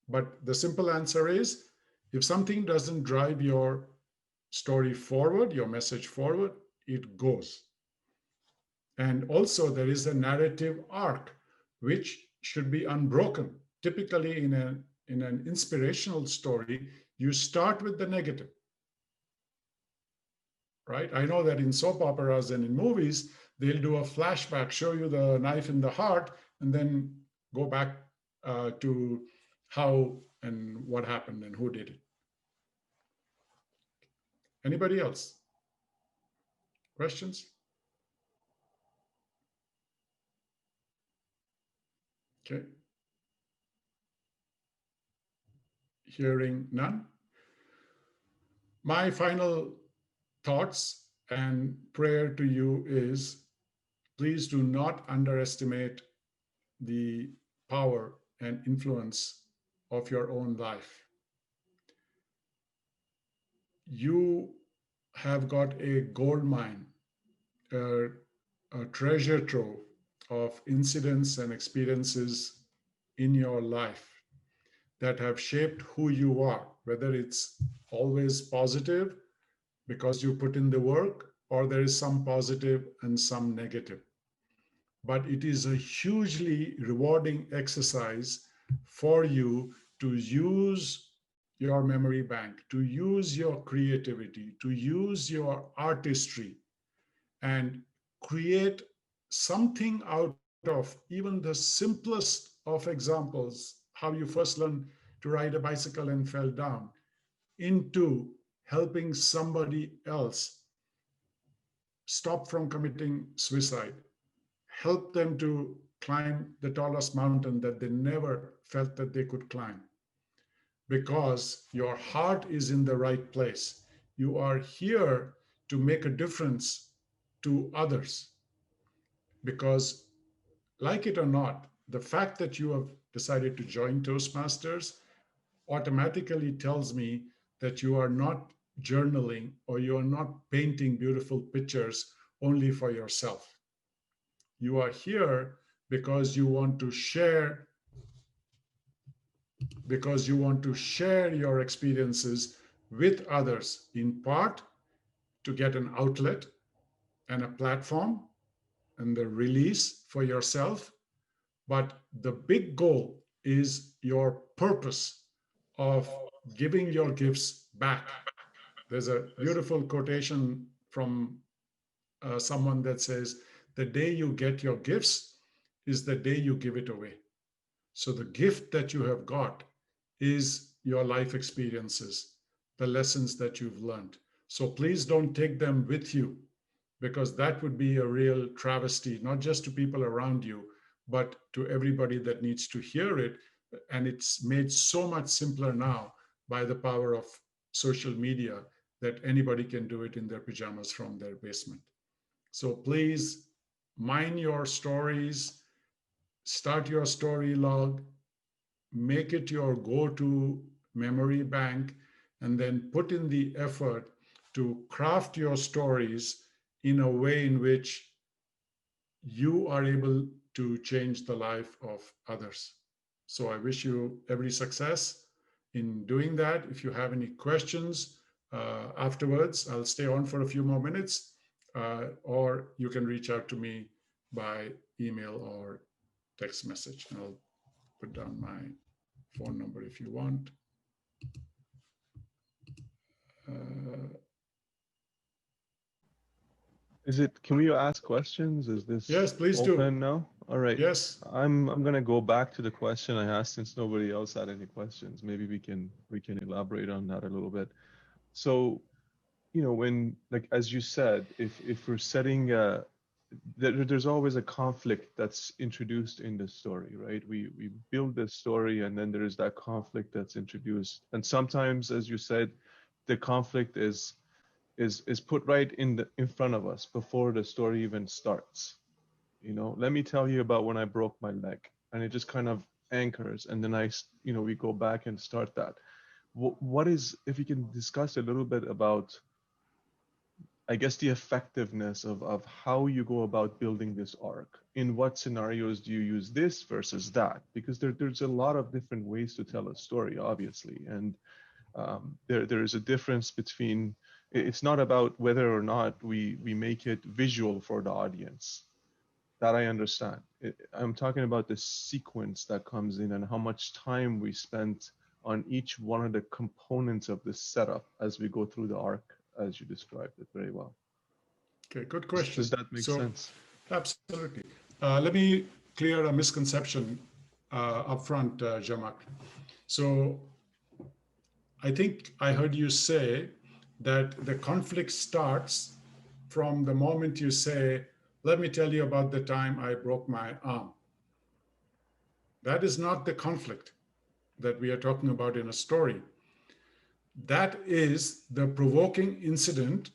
But the simple answer is, if something doesn't drive your story forward, your message forward, it goes. And also there is a narrative arc which should be unbroken. Typically in an inspirational story, you start with the negative, right? I know that in soap operas and in movies, they'll do a flashback, show you the knife in the heart, and then go back to how and what happened and who did it. Anybody else? Questions? Okay. Hearing none. My final thoughts and prayer to you is, please do not underestimate the power and influence of your own life. You have got a gold mine, a treasure trove of incidents and experiences in your life that have shaped who you are, whether it's always positive because you put in the work, or there is some positive and some negative. But it is a hugely rewarding exercise for you to use your memory bank, to use your creativity, to use your artistry, and create something out of even the simplest of examples, how you first learned to ride a bicycle and fell down, into helping somebody else stop from committing suicide, help them to climb the tallest mountain that they never felt that they could climb. Because your heart is in the right place. You are here to make a difference to others. Because, like it or not, the fact that you have decided to join Toastmasters automatically tells me that you are not journaling or you are not painting beautiful pictures only for yourself. You are here because you want to share your experiences with others, in part to get an outlet and a platform and the release for yourself. But the big goal is your purpose of giving your gifts back. There's a beautiful quotation from someone that says, the day you get your gifts is the day you give it away. So the gift that you have got is your life experiences, the lessons that you've learned. So please don't take them with you, because that would be a real travesty, not just to people around you, but to everybody that needs to hear it. And it's made so much simpler now by the power of social media that anybody can do it in their pajamas from their basement. So please mine your stories, start your story log, make it your go-to memory bank, and then put in the effort to craft your stories in a way in which you are able to change the life of others. So I wish you every success in doing that. If you have any questions afterwards, I'll stay on for a few more minutes, or you can reach out to me by email or text message. I'll put down my phone number if you want. Can we ask questions? Is this Yes, please do. open now? All right. Yes. I'm gonna go back to the question I asked since nobody else had any questions. Maybe we can elaborate on that a little bit. So, when, like, as you said, if we're setting there's always a conflict that's introduced in the story, right? We build this story and then there's that conflict that's introduced. And sometimes, as you said, the conflict is put right in front of us before the story even starts. Let me tell you about when I broke my leg, and it just kind of anchors, and then we go back and start that. What is, if you can discuss a little bit about I guess the effectiveness of how you go about building this arc. In what scenarios do you use this versus that? Because there's a lot of different ways to tell a story, obviously, and there is a difference between. It's not about whether or not we make it visual for the audience. That I understand. I'm talking about the sequence that comes in and how much time we spent on each one of the components of the setup as we go through the arc, as you described it very well. Okay, good question. Does that make sense? Absolutely. Let me clear a misconception up front, Jamak. So I think I heard you say that the conflict starts from the moment you say, let me tell you about the time I broke my arm. That is not the conflict that we are talking about in a story. That is the provoking incident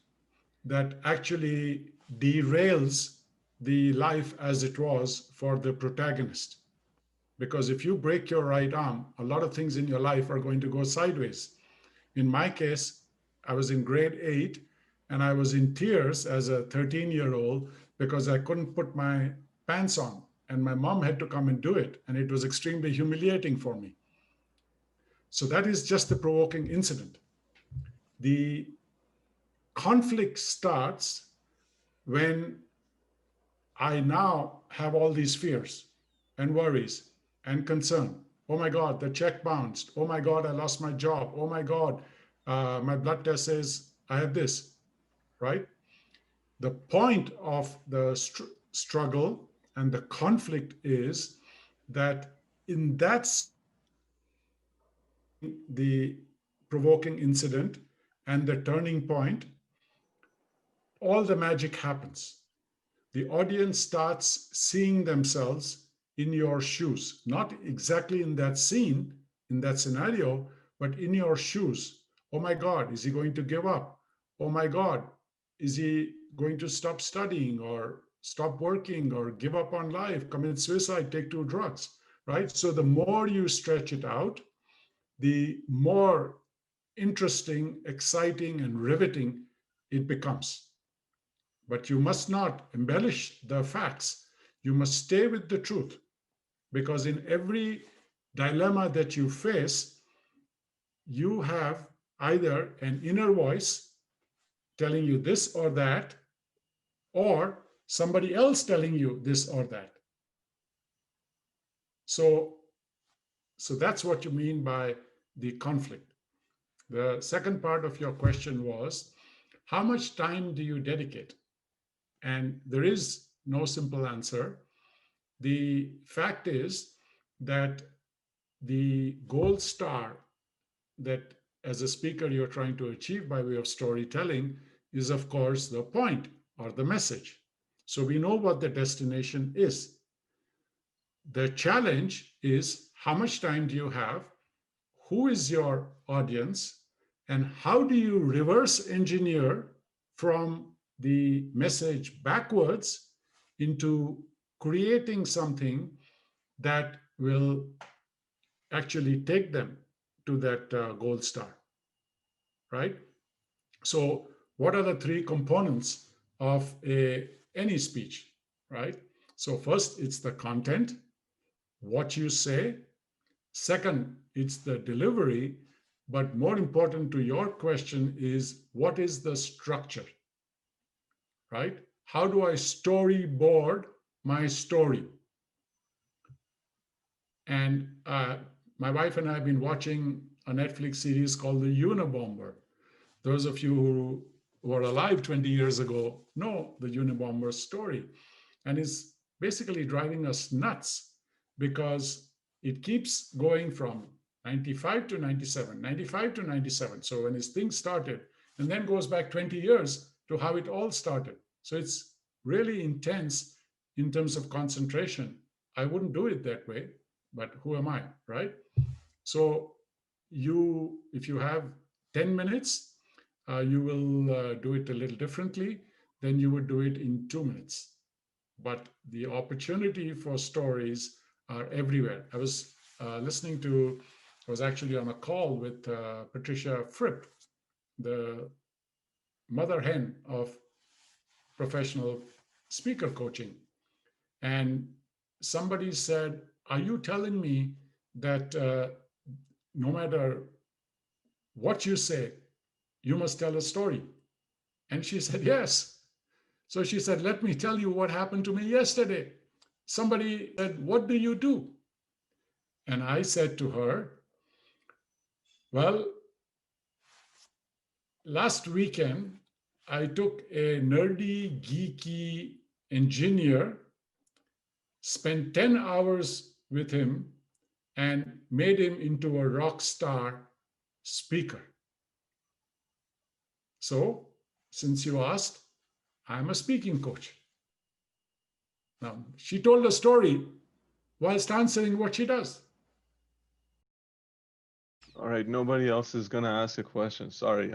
that actually derails the life as it was for the protagonist. Because if you break your right arm, a lot of things in your life are going to go sideways. In my case, I was in grade 8 and I was in tears as a 13-year-old because I couldn't put my pants on and my mom had to come and do it. And it was extremely humiliating for me. So that is just the provoking incident. The conflict starts when I now have all these fears and worries and concern. Oh my God, the check bounced. Oh my God, I lost my job. Oh my God, my blood test says I have this, right? The point of the struggle and the conflict is that in that the provoking incident and the turning point, all the magic happens. The audience starts seeing themselves in your shoes, not exactly in that scene, in that scenario, but in your shoes. Oh my God, is he going to give up? Oh my God, is he going to stop studying or stop working or give up on life, commit suicide, take 2 drugs, right? So the more you stretch it out, the more interesting, exciting, and riveting it becomes. But you must not embellish the facts. You must stay with the truth, because in every dilemma that you face, you have either an inner voice telling you this or that, or somebody else telling you this or that. So that's what you mean by the conflict. The second part of your question was, how much time do you dedicate? And there is no simple answer. The fact is that the gold star that as a speaker you're trying to achieve by way of storytelling is, of course, the point or the message. So we know what the destination is. The challenge is, how much time do you have? Who is your audience? And how do you reverse engineer from the message backwards into creating something that will actually take them to that gold star, right? So what are the 3 components of any speech, right? So first, it's the content, what you say. Second, it's the delivery. But more important to your question is, what is the structure, right? How do I storyboard my story? And my wife and I have been watching a Netflix series called The Unabomber. Those of you who were alive 20 years ago know the Unabomber story. And it's basically driving us nuts because it keeps going from 95 to 97, 95 to 97. So when his thing started, and then goes back 20 years to how it all started. So it's really intense in terms of concentration. I wouldn't do it that way, but who am I, right? So if you have 10 minutes, you will do it a little differently than you would do it in 2 minutes. But the opportunity for stories are everywhere. I was I was actually on a call with Patricia Fripp, the mother hen of professional speaker coaching. And somebody said, are you telling me that no matter what you say, you must tell a story? And she said, yes. So she said, let me tell you what happened to me yesterday. Somebody said, what do you do? And I said to her, well, last weekend, I took a nerdy, geeky engineer, spent 10 hours with him, and made him into a rock star speaker. So, since you asked, I'm a speaking coach. Now, she told a story whilst answering what she does. All right, nobody else is gonna ask a question. Sorry,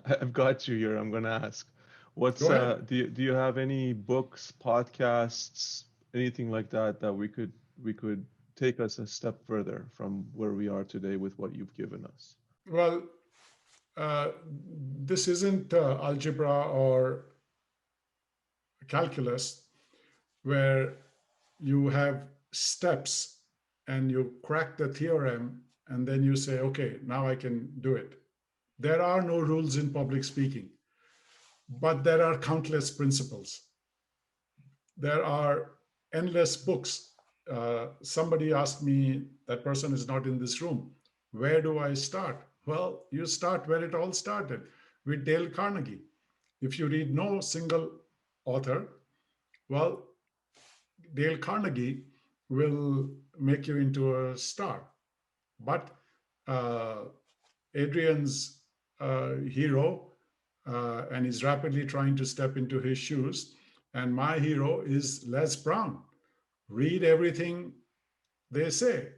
I've got you here. I'm gonna ask. What's Go ahead. do you have any books, podcasts, anything like that that we could take us a step further from where we are today with what you've given us? Well, this isn't algebra or calculus where you have steps and you crack the theorem and then you say, okay, now I can do it. There are no rules in public speaking, but there are countless principles. There are endless books. Somebody asked me, that person is not in this room, where do I start? Well, you start where it all started, with Dale Carnegie. If you read no single author, well, Dale Carnegie will make you into a star. But Adrian's hero, and he's rapidly trying to step into his shoes. And my hero is Les Brown. Read everything they say.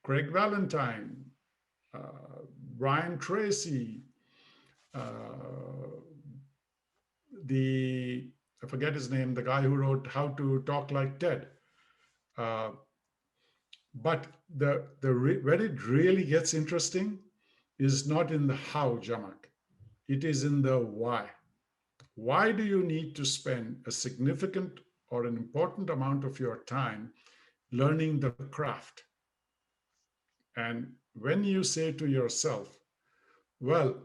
Craig Valentine, Brian Tracy, I forget his name, the guy who wrote How to Talk Like Ted. But where it really gets interesting is not in the how, Jamak. It is in the why. Why do you need to spend a significant or an important amount of your time learning the craft? And when you say to yourself, well,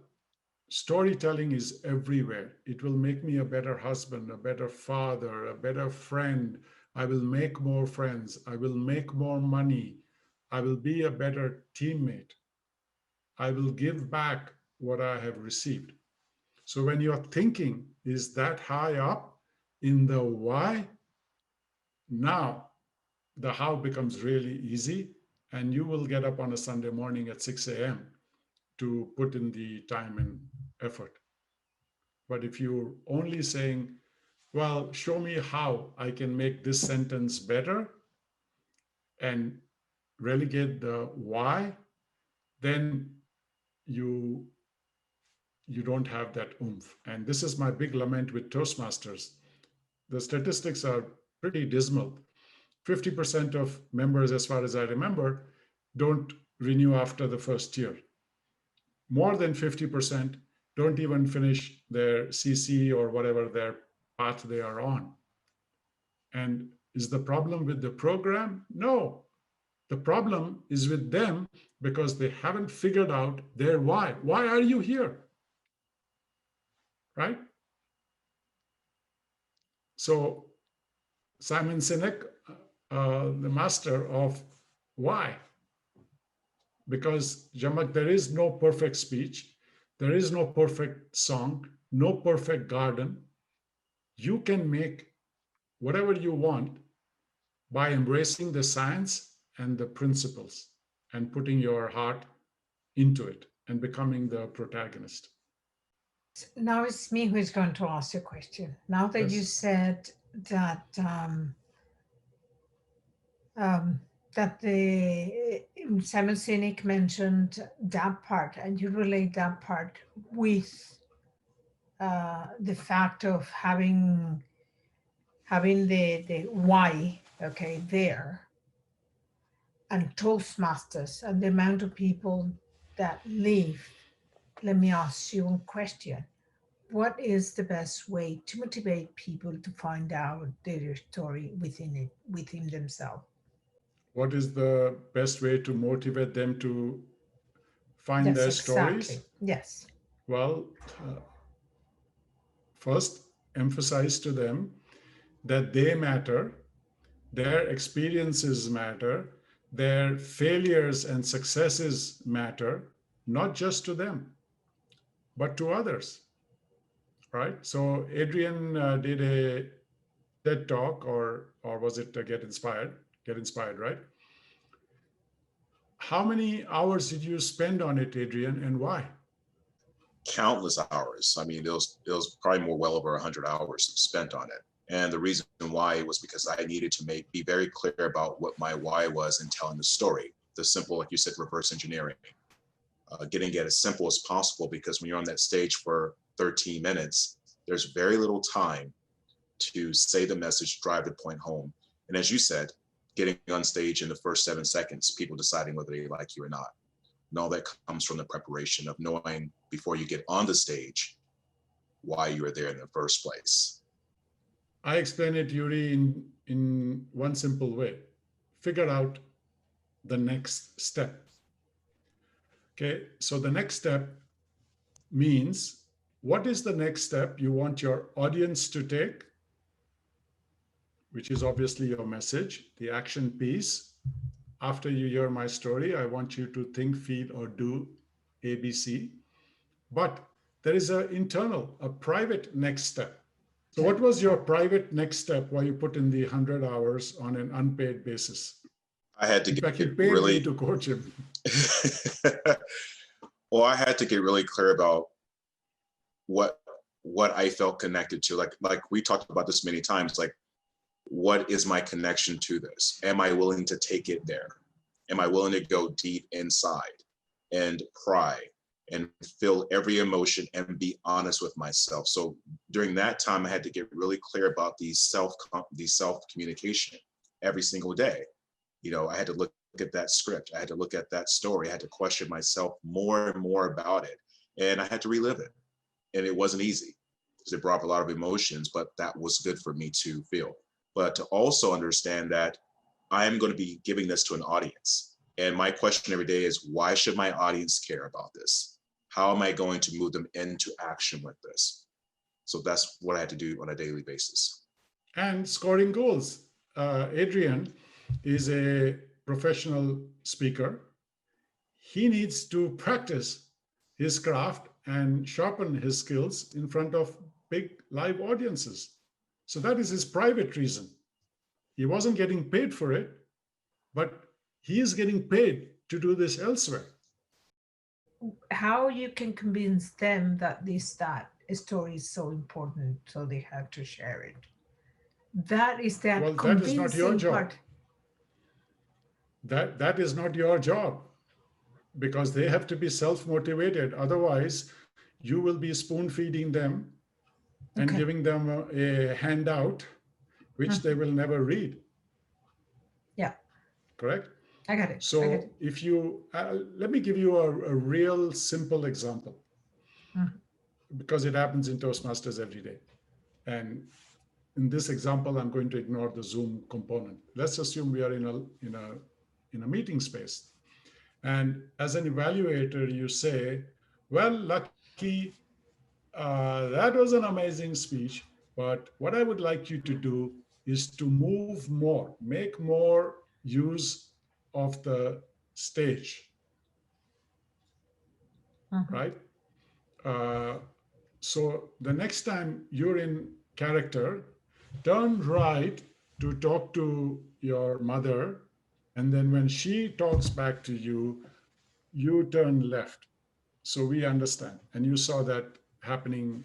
storytelling is everywhere. It will make me a better husband, a better father, a better friend. I will make more friends. I will make more money. I will be a better teammate. I will give back what I have received. So when your thinking is that high up in the why, now the how becomes really easy, and you will get up on a Sunday morning at 6 a.m. to put in the time and effort. But if you're only saying, well, show me how I can make this sentence better and relegate the why, then you don't have that oomph. And this is my big lament with Toastmasters. The statistics are pretty dismal. 50% of members, as far as I remember, don't renew after the first year. More than 50% don't even finish their CC or whatever their path they are on. And is the problem with the program? No. The problem is with them because they haven't figured out their why. Why are you here? Right? So Simon Sinek, the master of why. Because, Jamak, there is no perfect speech. There is no perfect song, no perfect garden. You can make whatever you want by embracing the science and the principles and putting your heart into it and becoming the protagonist. Now it's me who is going to ask a question. Now that you Yes. said that that the Simon Sinek mentioned that part, and you relate that part with the fact of having the why, okay, there, and Toastmasters and the amount of people that leave. Let me ask you a question. what is the best way to motivate people to find out their story within themselves? What is the best way to motivate them to find Yes, their exactly. stories? Yes. Well, first, emphasize to them that they matter, their experiences matter, their failures and successes matter, not just to them, but to others, right? So Adrian did a TED talk, or was it Get Inspired? Get Inspired, right? How many hours did you spend on it, Adrian, and why? Countless hours. I mean, it was probably more well over 100 hours spent on it. And the reason why was because I needed to be very clear about what my why was in telling the story. The simple, like you said, reverse engineering, getting it as simple as possible, because when you're on that stage for 13 minutes, there's very little time to say the message, drive the point home. And as you said, getting on stage in the first 7 seconds, people deciding whether they like you or not. And all that comes from the preparation of knowing before you get on the stage why you were there in the first place. I explain it, Yuri, in one simple way. Figure out the next step. Okay, so the next step means, what is the next step you want your audience to take, which is obviously your message, the action piece. After you hear my story, I want you to think, feel, or do ABC. But there is an internal, a private next step. So what was your private next step while you put in the 100 hours on an unpaid basis? I had to In fact, get you paid really me to coach him. well, I had to get really clear about what I felt connected to. Like we talked about this many times, like, what is my connection to this? Am I willing to take it there? Am I willing to go deep inside and cry and feel every emotion and be honest with myself? So during that time, I had to get really clear about these self communication every single day. You know, I had to look at that script. I had to look at that story. I had to question myself more and more about it. And I had to relive it. And it wasn't easy because it brought up a lot of emotions, but that was good for me to feel. But to also understand that I am going to be giving this to an audience. And my question every day is, why should my audience care about this? How am I going to move them into action with this? So that's what I had to do on a daily basis. And scoring goals. Adrian is a professional speaker. He needs to practice his craft and sharpen his skills in front of big live audiences. So that is his private reason. He wasn't getting paid for it, but he is getting paid to do this elsewhere. How you can convince them that that story is so important, so they have to share it. That is that Well, that is not your convincing job. part. That is not your job, because they have to be self-motivated. Otherwise, you will be spoon feeding them and Okay. giving them a handout, which they will never read. Yeah, Correct? I got it. I got So it. if you, let me give you a real simple example, because it happens in Toastmasters every day. And in this example, I'm going to ignore the Zoom component. Let's assume we are in a meeting space. And as an evaluator, you say, well, Lucky, that was an amazing speech, but what I would like you to do is to move more, make more use of the stage, right? So the next time you're in character, turn right to talk to your mother. And then when she talks back to you, you turn left. So we understand. And you saw that happening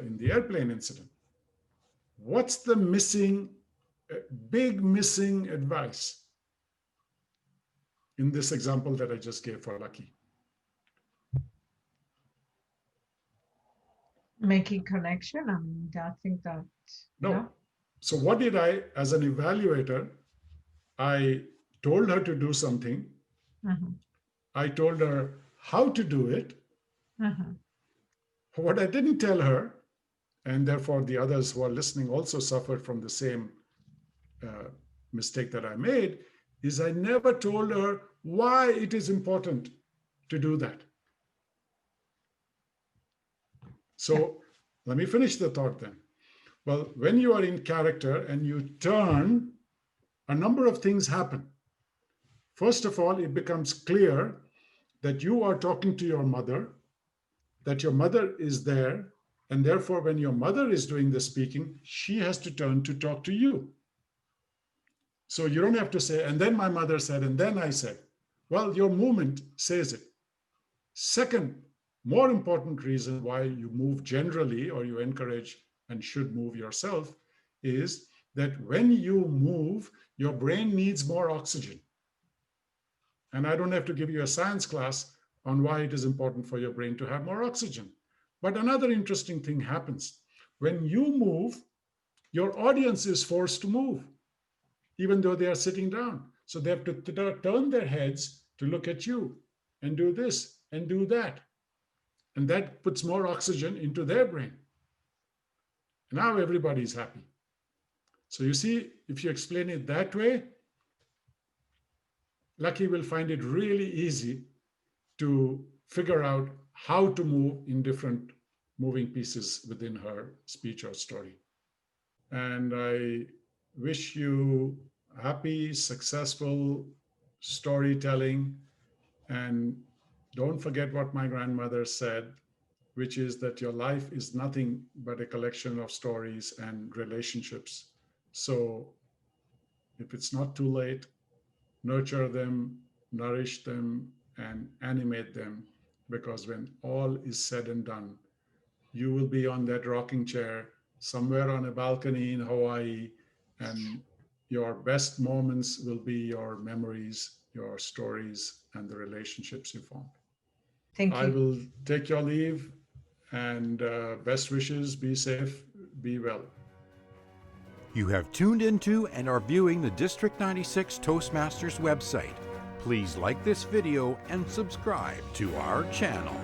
in the airplane incident. What's the big missing advice in this example that I just gave for Lucky? Making connection. I mean, I think that. No. So what did I, as an evaluator, I told her to do something. I told her how to do it. What I didn't tell her and therefore the others who are listening also suffered from the same mistake that I made, is I never told her why it is important to do that. So let me finish the thought then. Well, when you are in character and you turn, a number of things happen. First of all, it becomes clear that you are talking to your mother, that your mother is there, and therefore when your mother is doing the speaking, she has to turn to talk to you. So you don't have to say, and then my mother said, and then I said. Well, your movement says it. Second, more important reason why you move generally, or you encourage and should move yourself, is that when you move, your brain needs more oxygen. And I don't have to give you a science class on why it is important for your brain to have more oxygen. But another interesting thing happens. When you move, your audience is forced to move, even though they are sitting down. So they have to turn their heads to look at you and do this and do that. And that puts more oxygen into their brain. Now everybody's happy. So you see, if you explain it that way, Lucky will find it really easy to figure out how to move in different moving pieces within her speech or story. And I wish you happy, successful storytelling. And don't forget what my grandmother said, which is that your life is nothing but a collection of stories and relationships. So if it's not too late, nurture them, nourish them, and animate them, because when all is said and done, you will be on that rocking chair somewhere on a balcony in Hawaii, and your best moments will be your memories, your stories, and the relationships you formed. Thank I you. will take your leave, and best wishes, be safe, be well. You have tuned into and are viewing the District 96 Toastmasters website. Please like this video and subscribe to our channel.